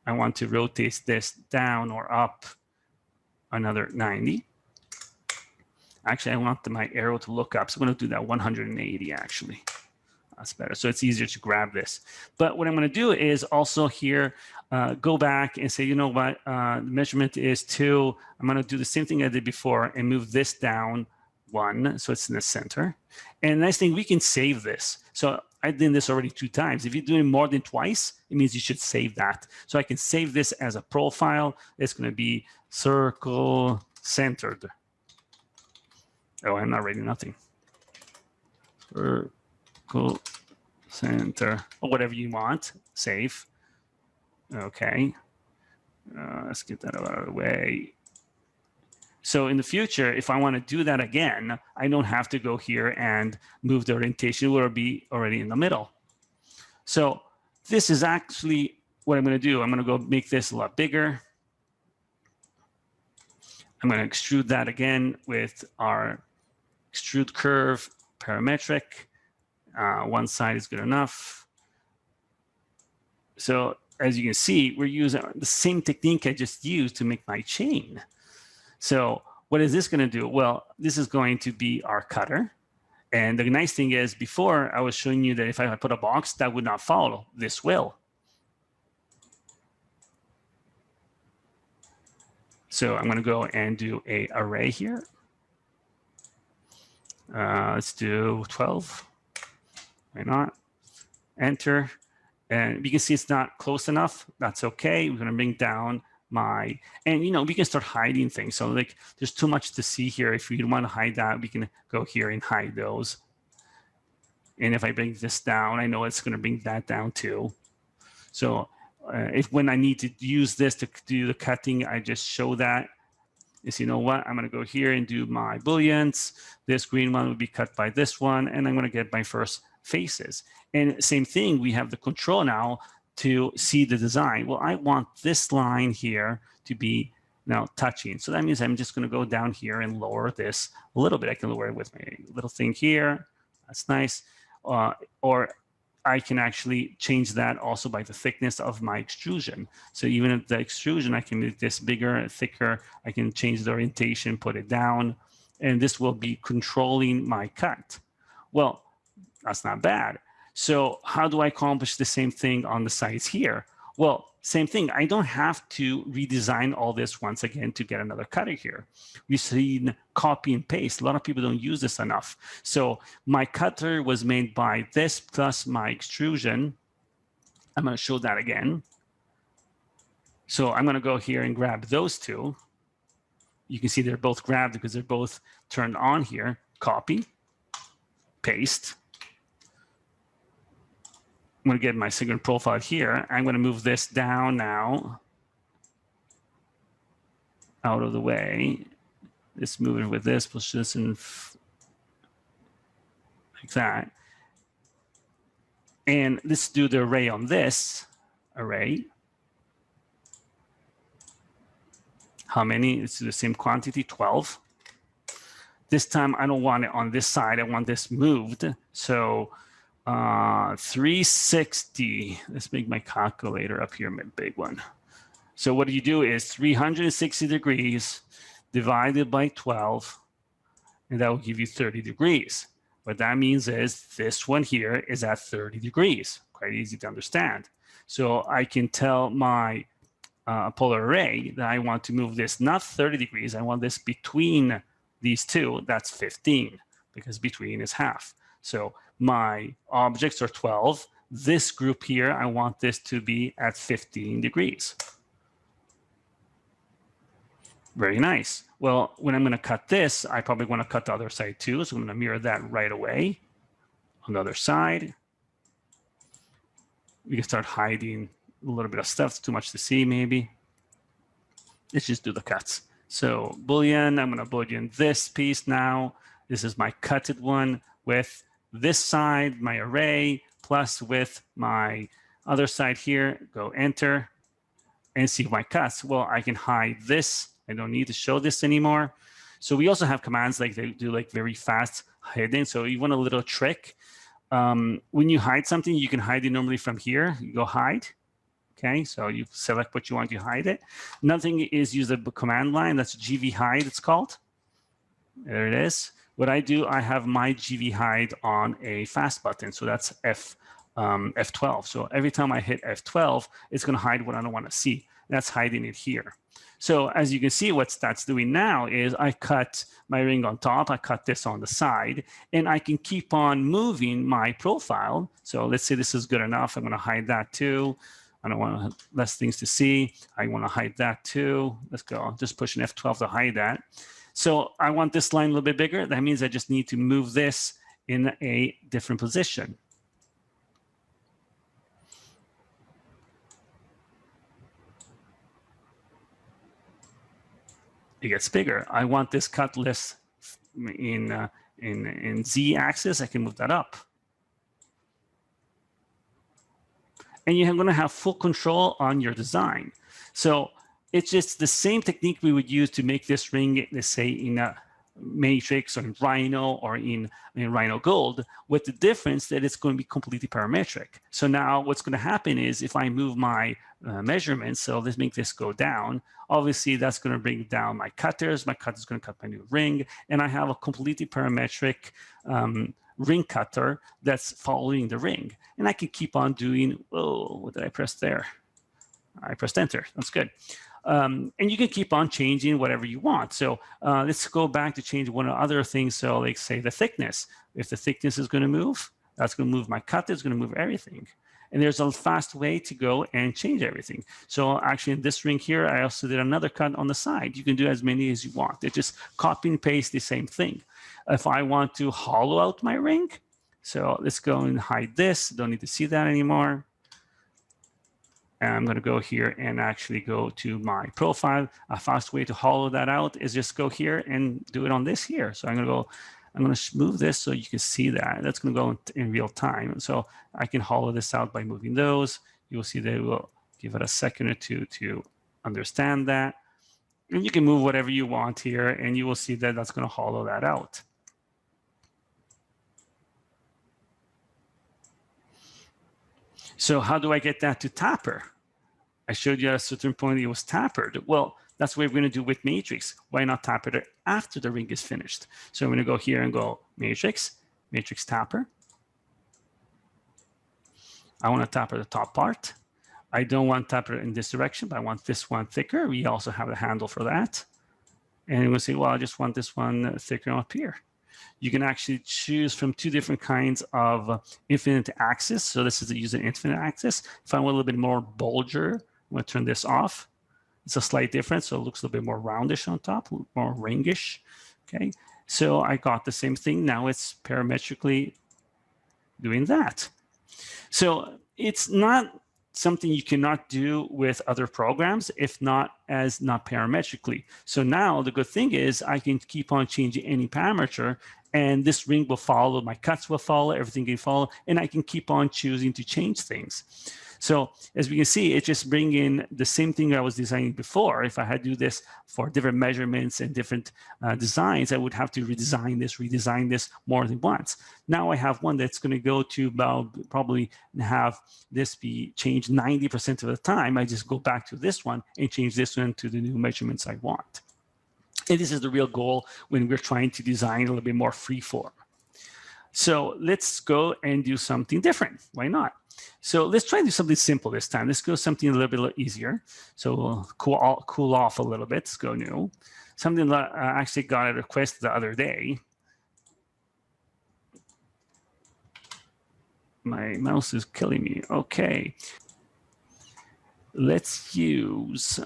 Speaker 2: I want to rotate this down or up another 90. Actually, I want my arrow to look up. So I'm going to do that 180, actually. That's better. So it's easier to grab this. But what I'm going to do is also here, go back and say, you know what, the measurement is 2. I'm going to do the same thing I did before and move this down 1. So it's in the center. And the nice thing, we can save this. So I did this already 2 times. If you're doing more than twice, it means you should save that. So I can save this as a profile. It's going to be circle centered. Oh, I'm not writing nothing. Circle center, or whatever you want. Save. Okay. Let's get that out of the way. So in the future, if I want to do that again, I don't have to go here and move the orientation. It will be already in the middle. So this is actually what I'm going to do. I'm going to go make this a lot bigger. I'm going to extrude that again with our extrude curve parametric. One side is good enough. So as you can see, we're using the same technique I just used to make my chain. So what is this going to do? Well, this is going to be our cutter. And the nice thing is, before I was showing you that if I put a box, that would not follow. This will. So I'm going to go and do an array here. Let's do 12. Why not? Enter. And you can see it's not close enough. That's okay. We're going to bring down my, and you know, we can start hiding things. So like there's too much to see here. If we don't want to hide that, we can go here and hide those. And if I bring this down, I know it's going to bring that down too. So if when I need to use this to do the cutting, I just show that. is, you know what, I'm going to go here and do my booleans. This green one would be cut by this one, and I'm going to get my first faces. And same thing, we have the control now to see the design. Well, I want this line here to be now touching. So that means I'm just going to go down here and lower this a little bit. I can lower it with my little thing here. That's nice. Or I can actually change that also by the thickness of my extrusion. So even at the extrusion, I can make this bigger, thicker. I can change the orientation, put it down, and this will be controlling my cut. Well, that's not bad. So how do I accomplish the same thing on the sides here? Well, same thing. I don't have to redesign all this once again to get another cutter here. We've seen copy and paste. A lot of people don't use this enough. So my cutter was made by this plus my extrusion. I'm going to show that again. So I'm going to go here and grab those two. You can see they're both grabbed because they're both turned on here. Copy, paste. I'm going to get my Sigrun profile here. I'm going to move this down now, out of the way. Let's move it with this, push this in like that. And let's do the array on this array. How many? It's the same quantity, 12. This time I don't want it on this side. I want this moved. So 360. Let's make my calculator up here, my big one. So what you do is 360 degrees divided by 12, and that will give you 30 degrees. What that means is this one here is at 30 degrees. Quite easy to understand. So I can tell my polar array that I want to move this not 30 degrees. I want this between these two. That's 15 because between is half. So my objects are 12. This group here, I want this to be at 15 degrees. Very nice. Well, when I'm going to cut this, I probably want to cut the other side too. So I'm going to mirror that right away on the other side. We can start hiding a little bit of stuff. It's too much to see maybe. Let's just do the cuts. So Boolean, I'm going to Boolean this piece now. This is my cutted one with this side, my array, plus with my other side here. Go enter and see my cuts. Well, I can hide this. I don't need to show this anymore. So we also have commands like they do like very fast hiding. So you want a little trick. When you hide something, you can hide it normally from here. You go hide. Okay, so you select what you want to hide it. Nothing is use the command line. That's gv hide, it's called. There it is. What I do, I have my gv hide on a fast button. So that's F12. So every time I hit F12, it's going to hide what I don't want to see. That's hiding it here. So as you can see, what that's doing now is I cut my ring on top, I cut this on the side, and I can keep on moving my profile. So let's say this is good enough. I'm going to hide that too. I don't want less things to see. I want to hide that too. Let's go. Just push an F12 to hide that. So I want this line a little bit bigger. That means I just need to move this in a different position. It gets bigger. I want this cut less in Z axis. I can move that up. And you're going to have full control on your design. So it's just the same technique we would use to make this ring, let's say in a matrix or in Rhino or in Rhino Gold, with the difference that it's going to be completely parametric. So now what's going to happen is if I move my measurements, so let's make this go down, obviously that's going to bring down my cutters. My cutter is going to cut my new ring, and I have a completely parametric ring cutter that's following the ring. And I can keep on doing, oh, what did I press there? I pressed enter. That's good. And you can keep on changing whatever you want. So let's go back to change one of the other things. So like say the thickness. If the thickness is going to move, that's going to move my cutter. It's going to move everything. And there's a fast way to go and change everything. So actually in this ring here, I also did another cut on the side. You can do as many as you want. It's just copy and paste the same thing. If I want to hollow out my ring, so let's go and hide this. Don't need to see that anymore. And I'm going to go here and actually go to my profile. A fast way to hollow that out is just go here and do it on this here. So I'm going to move this so you can see that. That's going to go in real time. So I can hollow this out by moving those. You'll see that it will give it a second or two to understand that. And you can move whatever you want here, and you will see that that's going to hollow that out. So how do I get that to taper? I showed you at a certain point it was tapered. Well, that's what we're going to do with matrix. Why not taper it after the ring is finished? So I'm going to go here and go matrix, matrix tapper. I want to taper the top part. I don't want to taper it in this direction, but I want this one thicker. We also have a handle for that. And we'll say, well, I just want this one thicker up here. You can actually choose from two different kinds of infinite axis. So this is the user infinite axis. If I want a little bit more bulger, I'm going to turn this off. It's a slight difference, so it looks a little bit more roundish on top, more ringish. Okay, so I got the same thing. Now it's parametrically doing that. So it's not something you cannot do with other programs, if not parametrically. So now the good thing is I can keep on changing any parameter, and this ring will follow, my cuts will follow, everything can follow, and I can keep on choosing to change things. So as we can see, it just brings in the same thing I was designing before. If I had to do this for different measurements and different designs, I would have to redesign this more than once. Now I have one that's going to go to about probably have this be changed 90% of the time. I just go back to this one and change this one to the new measurements I want. And this is the real goal when we're trying to design a little bit more freeform. So let's go and do something different. Why not? So let's try to do something simple this time. Let's go something a little bit easier. So we'll cool off a little bit. Let's go new. Something that I actually got a request the other day. My mouse is killing me. Okay. Let's use,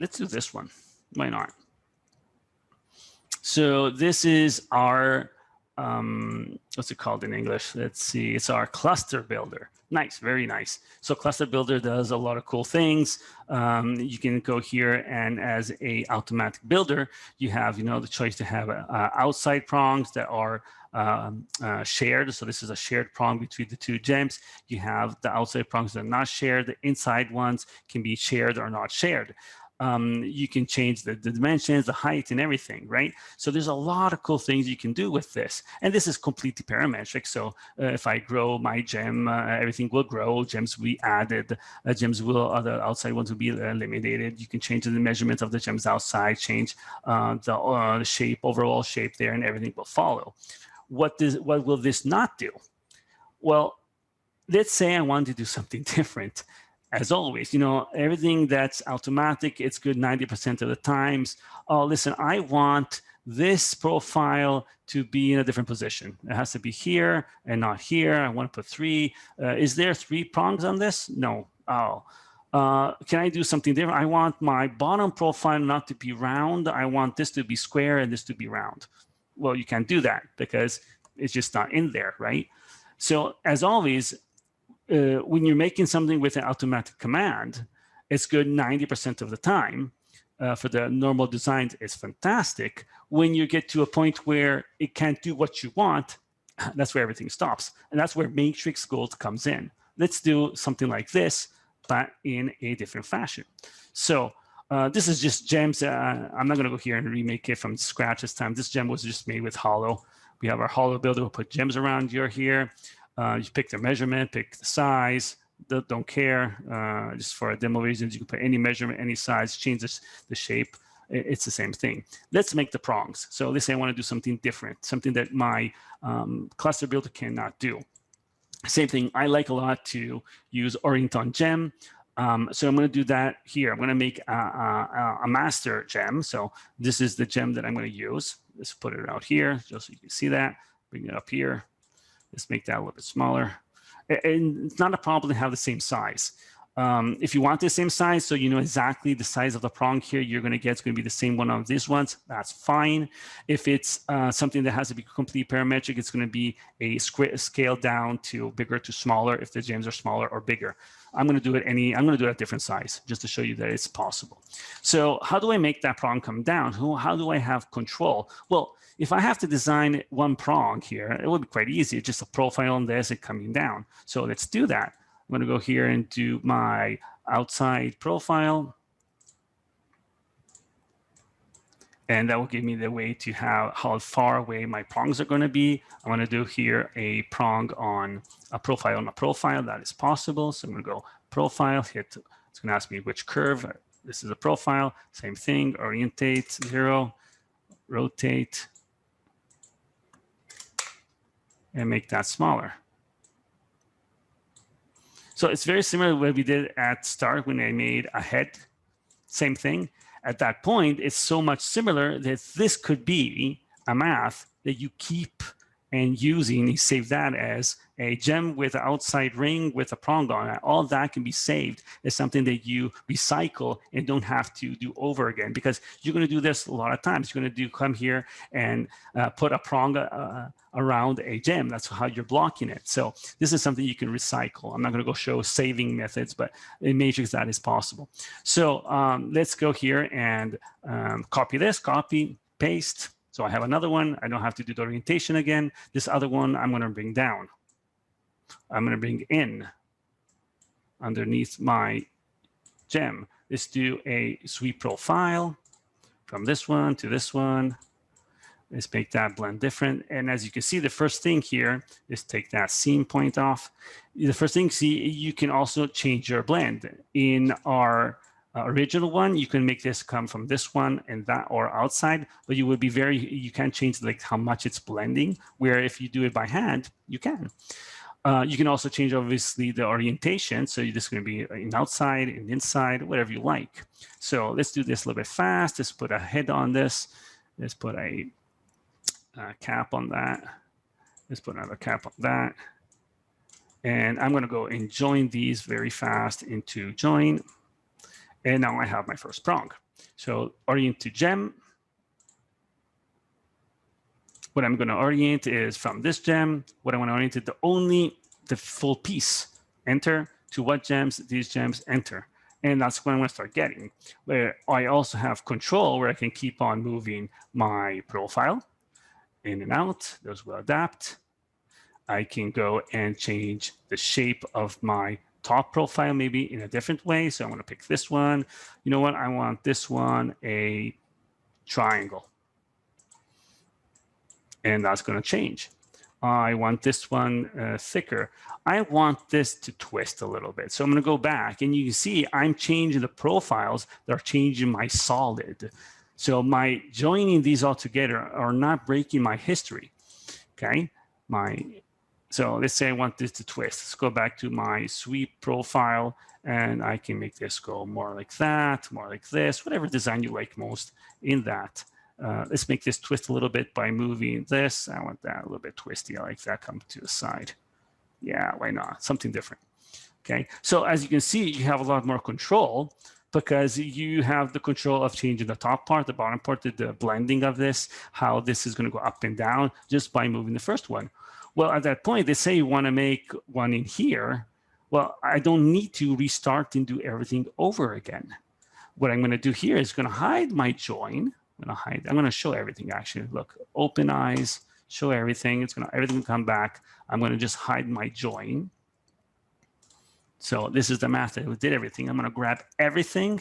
Speaker 2: let's do this one. Why not? So this is our, what's it called in English? Let's see, it's our cluster builder. Nice, very nice. So cluster builder does a lot of cool things. You can go here and as a automatic builder, you have, the choice to have outside prongs that are shared. So this is a shared prong between the two gems. You have the outside prongs that are not shared. The inside ones can be shared or not shared. You can change the dimensions, the height, and everything, right? So there's a lot of cool things you can do with this. And this is completely parametric. So if I grow my gem, everything will grow. Gems will be added. The outside ones will be eliminated. You can change the measurement of the gems outside, change the shape, overall shape there, and everything will follow. What will this not do? Well, let's say I want to do something different. As always, everything that's automatic, it's good 90% of the times. Oh, listen, I want this profile to be in a different position. It has to be here and not here. I want to put 3. Is there 3 prongs on this? No. Oh. Can I do something different? I want my bottom profile not to be round. I want this to be square and this to be round. Well, you can't do that because it's just not in there, right? So as always, when you're making something with an automatic command, it's good 90% of the time. For the normal designs, it's fantastic. When you get to a point where it can't do what you want, that's where everything stops. And that's where matrix gold comes in. Let's do something like this, but in a different fashion. So this is just gems. I'm not going to go here and remake it from scratch this time. This gem was just made with hollow. We have our hollow builder. We'll put gems around here. You pick the measurement, pick the size, don't care. Just for a demo reasons, you can put any measurement, any size, change the shape. It's the same thing. Let's make the prongs. So let's say I want to do something different, something that my cluster builder cannot do. Same thing, I like a lot to use orient on gem. So I'm going to do that here. I'm going to make a master gem. So this is the gem that I'm going to use. Let's put it out here just so you can see that. Bring it up here. Let's make that a little bit smaller. And it's not a problem to have the same size. If you want the same size, so you know exactly the size of the prong here you're going to get, it's going to be the same one of these ones, that's fine. If it's something that has to be complete parametric, it's going to be a scale down to bigger to smaller if the gems are smaller or bigger. I'm going to do it at different size just to show you that it's possible. So how do I make that prong come down? How do I have control? Well, if I have to design one prong here, it would be quite easy. It's just a profile on this and coming down. So let's do that. I'm going to go here and do my outside profile. And that will give me the way to have how far away my prongs are going to be. I'm going to do here a prong on a profile that is possible. So I'm going to go profile, hit, it's going to ask me which curve. This is a profile, same thing, orientate 0, rotate, and make that smaller. So it's very similar to what we did at start when I made a head, same thing. At that point, it's so much similar that this could be a math that you keep and using. You save that as a gem with an outside ring with a prong on it. All that can be saved as something that you recycle and don't have to do over again, because you're going to do this a lot of times. You're going to come here and put a prong around a gem. That's how you're blocking it. So this is something you can recycle. I'm not going to go show saving methods, but in Matrix that is possible. So let's go here and copy this, copy, paste. So I have another one. I don't have to do the orientation again. This other one I'm going to bring down. I'm going to bring in underneath my gem. Let's do a sweep profile from this one to this one. Let's make that blend different. And as you can see, the first thing here is take that seam point off. The first thing, see, you can also change your blend. In our original one, you can make this come from this one and that or outside, but you would be you can't change like how much it's blending, where if you do it by hand, you can. You can also change obviously the orientation. So you're just going to be in outside and inside, whatever you like. So let's do this a little bit fast. Let's put a head on this. Let's put a cap on that. Let's put another cap on that. And I'm going to go and join these very fast into join. And now I have my first prong. So orient to gem. What I'm going to orient is from this gem. What I want to orient to only the full piece. Enter to what gems, these gems, enter. And that's when I'm going to start getting. Where I also have control where I can keep on moving my profile in and out. Those will adapt. I can go and change the shape of my top profile maybe in a different way. So I'm going to pick this one. You know what? I want this one a triangle. And that's going to change. I want this one thicker. I want this to twist a little bit. So I'm going to go back and you can see I'm changing the profiles that are changing my solid. So my joining these all together are not breaking my history. Okay. So let's say I want this to twist. Let's go back to my sweep profile and I can make this go more like that, more like this, whatever design you like most in that. Let's make this twist a little bit by moving this. I want that a little bit twisty. I like that come to the side. Yeah, why not? Something different. Okay, so as you can see, you have a lot more control because you have the control of changing the top part, the bottom part, the blending of this, how this is going to go up and down just by moving the first one. Well, at that point, they say you want to make one in here. Well, I don't need to restart and do everything over again. What I'm going to do here is going to hide my join. I'm going to show everything actually. Look, open eyes, show everything. Everything will come back. I'm going to just hide my join. So this is the math that we did everything. I'm going to grab everything,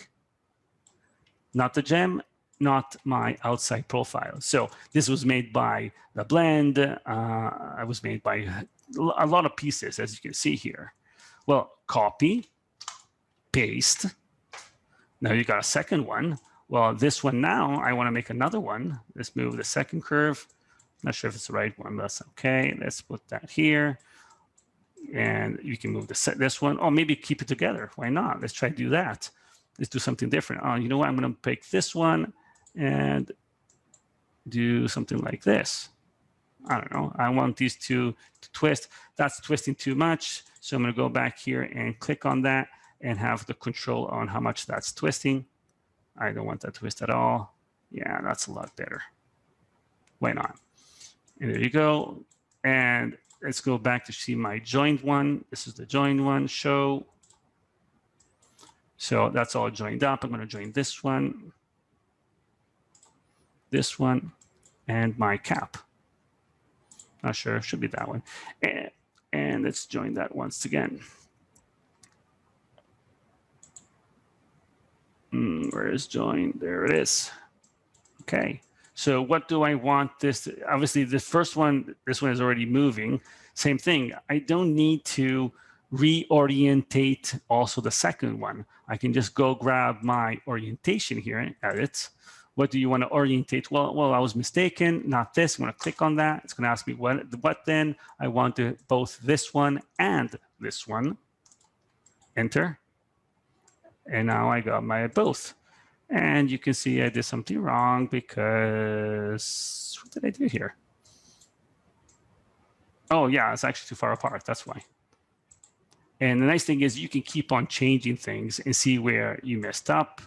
Speaker 2: not the gem, not my outside profile. So this was made by the blend. I was made by a lot of pieces, as you can see here. Well, copy, paste. Now you got a second one. Well, this one now, I want to make another one. Let's move the second curve. Not sure if it's the right one, but that's okay. Let's put that here. And you can move this one. Oh, maybe keep it together. Why not? Let's try to do that. Let's do something different. Oh, you know what? I'm going to pick this one and do something like this. I don't know. I want these two to twist. That's twisting too much. So I'm going to go back here and click on that. and have the control on how much that's twisting. I don't want that twist at all. Yeah, that's a lot better. Why not? And there you go. And let's go back to see my joined one. This is the joined one, show. So that's all joined up. I'm going to join this one, and my cap. Not sure, should be that one. And let's join that once again. Where is join? There it is. Okay. So what do I want this? Obviously, the first one, this one is already moving. Same thing. I don't need to reorientate also the second one. I can just go grab my orientation here, edit. What do you want to orientate? Well, I was mistaken, not this. I'm going to click on that. It's going to ask me what then. I want to both this one and this one. Enter. And now I got my both. And you can see I did something wrong because, what did I do here? Oh yeah, it's actually too far apart, that's why. And the nice thing is you can keep on changing things and see where you messed up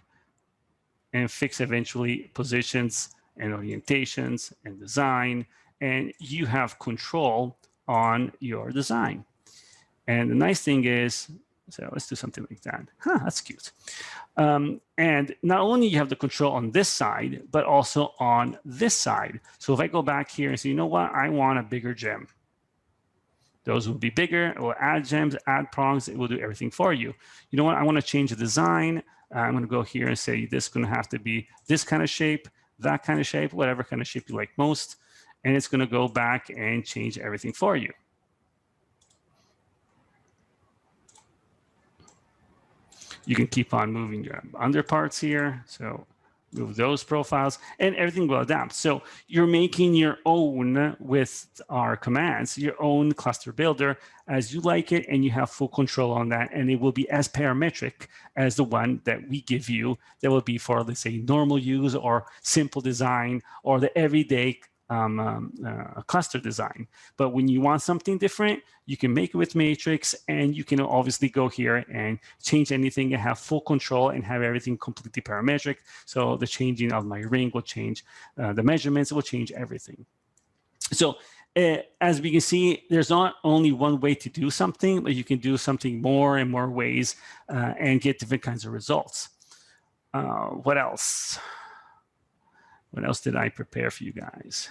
Speaker 2: and fix eventually positions and orientations and design, and you have control on your design. And the nice thing is, so let's do something like that. That's cute. And not only you have the control on this side, but also on this side. So if I go back here and say, you know what, I want a bigger gem. Those will be bigger. It will add gems, add prongs. It will do everything for you. You know what, I want to change the design. I'm going to go here and say this is going to have to be this kind of shape, that kind of shape, whatever kind of shape you like most. And it's going to go back and change everything for you. You can keep on moving your underparts here. So move those profiles and everything will adapt. So you're making your own with our commands, your own cluster builder as you like it, and you have full control on that. And it will be as parametric as the one that we give you that will be for, let's say, normal use or simple design or the everyday cluster design. But when you want something different, you can make it with Matrix, and you can obviously go here and change anything and have full control and have everything completely parametric. So the changing of my ring will change, the measurements will change everything. So as we can see, there's not only one way to do something, but you can do something more and more ways and get different kinds of results. What else? What else did I prepare for you guys?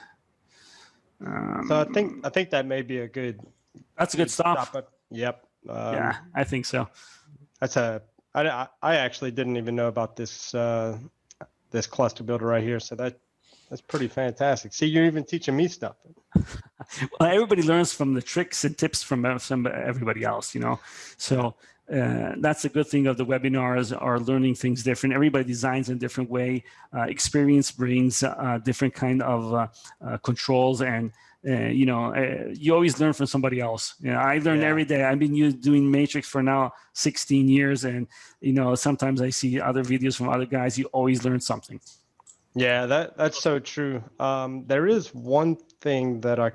Speaker 1: So I think that may be a good.
Speaker 2: That's a good stop.
Speaker 1: Yep.
Speaker 2: Yeah, I think so.
Speaker 1: That's I actually didn't even know about this this cluster builder right here. So that's pretty fantastic. See, you're even teaching me stuff.
Speaker 2: Well, everybody learns from the tricks and tips from everybody else, you know. So that's a good thing of the webinars, are learning things different. Everybody designs in a different way. Experience brings different kind of controls, and you know, you always learn from somebody else. You know, I learn every day. I've been doing Matrix for now 16 years, and you know, sometimes I see other videos from other guys. You always learn something.
Speaker 1: Yeah, that's so true. There is one thing that I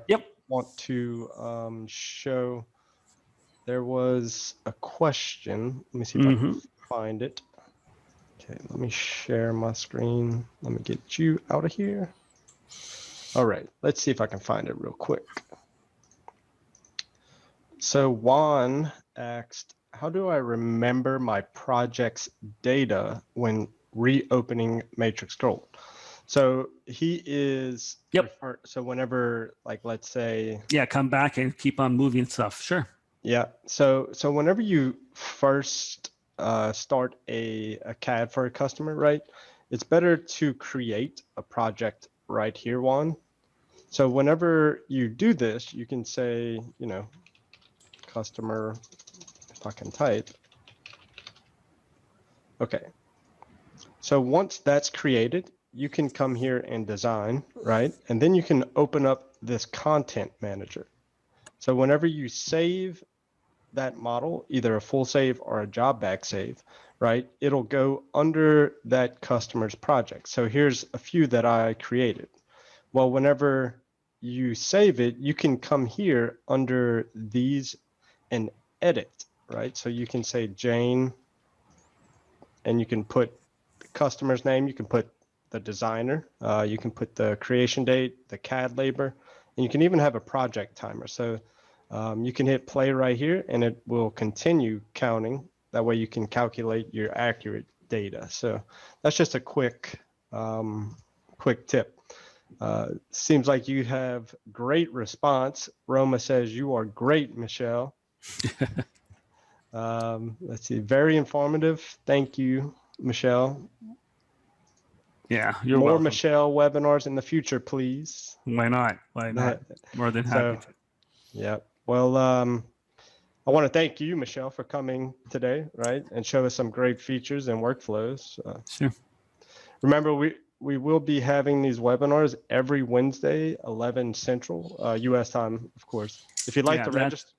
Speaker 1: want to show. There was a question. Let me see if I can find it. Okay, let me share my screen. Let me get you out of here. All right, let's see if I can find it real quick. So Juan asked, how do I remember my project's data when reopening Matrix Gold? So he is, so whenever, like, let's say.
Speaker 2: Yeah, come back and keep on moving stuff, sure.
Speaker 1: Yeah, so whenever you first start a CAD for a customer, right, it's better to create a project right here, Juan. So whenever you do this, you can say, you know, customer, if I can type. Okay, so once that's created, you can come here and design, right? And then you can open up this content manager. So whenever you save that model, either a full save or a job back save, right, it'll go under that customer's project. So here's a few that I created. Well, whenever you save it, you can come here under these and edit, right? So you can say Jane and you can put the customer's name, you can put the designer, you can put the creation date, the CAD labor, and you can even have a project timer. So you can hit play right here and it will continue counting. That way you can calculate your accurate data. So that's just a quick tip. Seems like you have great response. Roma says you are great, Michelle. Let's see, very informative. Thank you, Michelle.
Speaker 2: Yeah, you're
Speaker 1: More
Speaker 2: welcome.
Speaker 1: Michelle webinars in the future, please.
Speaker 2: Why not? Why not? More than happy to.
Speaker 1: Yeah. Well, I want to thank you, Michelle, for coming today, right, and show us some great features and workflows.
Speaker 2: Sure.
Speaker 1: Remember, we will be having these webinars every Wednesday, 11 Central, U.S. time, of course. If you'd like to register.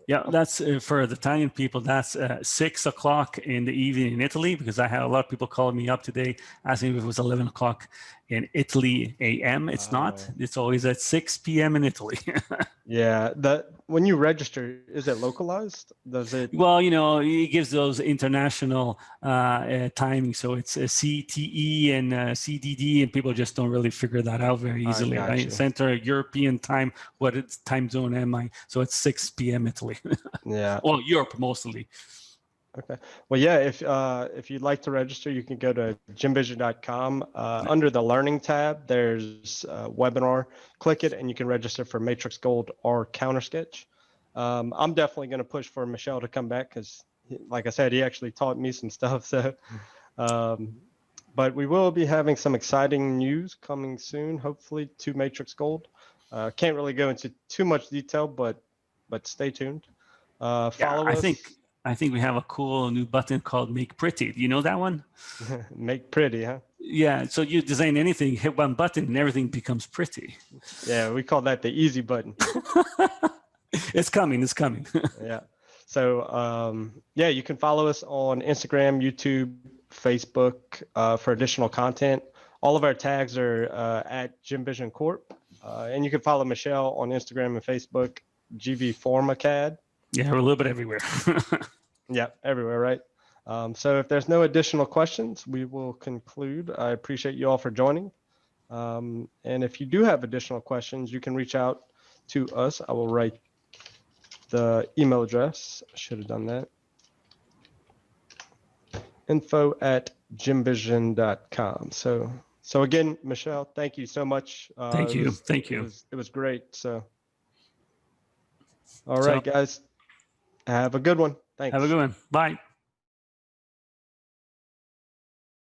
Speaker 2: Yeah, that's for the Italian people. That's 6 o'clock in the evening in Italy, because I had a lot of people calling me up today asking if it was 11 o'clock in Italy a.m. It's not. It's always at 6 p.m. in Italy.
Speaker 1: Yeah, when you register, is it localized? Does it?
Speaker 2: Well, it gives those international timing, so it's CTE and CDD, and people just don't really figure that out very easily, right? Central European time, what time zone am I? So it's 6 p.m. Italy.
Speaker 1: Yeah.
Speaker 2: Well, Europe mostly.
Speaker 1: Okay. Well, yeah, if you'd like to register, you can go to jimvision.com. Under the Learning tab, there's a webinar. Click it, and you can register for Matrix Gold or CounterSketch. I'm definitely going to push for Michelle to come back because, like I said, he actually taught me some stuff. So, but we will be having some exciting news coming soon, hopefully, to Matrix Gold. Can't really go into too much detail, but stay tuned. Follow us.
Speaker 2: I think we have a cool new button called Make Pretty. Do you know that one?
Speaker 1: Make pretty, huh?
Speaker 2: Yeah. So you design anything, hit one button, and everything becomes pretty.
Speaker 1: Yeah, we call that the easy button.
Speaker 2: It's coming. It's coming.
Speaker 1: Yeah. So, yeah, you can follow us on Instagram, YouTube, Facebook for additional content. All of our tags are at JimVision Corp. And you can follow Michelle on Instagram and Facebook, GVFormaCAD.
Speaker 2: Yeah, we're a little bit everywhere.
Speaker 1: Yeah, everywhere, right? So if there's no additional questions, we will conclude. I appreciate you all for joining. And if you do have additional questions, you can reach out to us. I will write the email address. I should have done that. info@jimvision.com. So again, Michelle, thank you so much.
Speaker 2: Thank you. Thank you.
Speaker 1: It was great. So, all right, guys, have a good one. Thanks.
Speaker 2: Have a good one. Bye.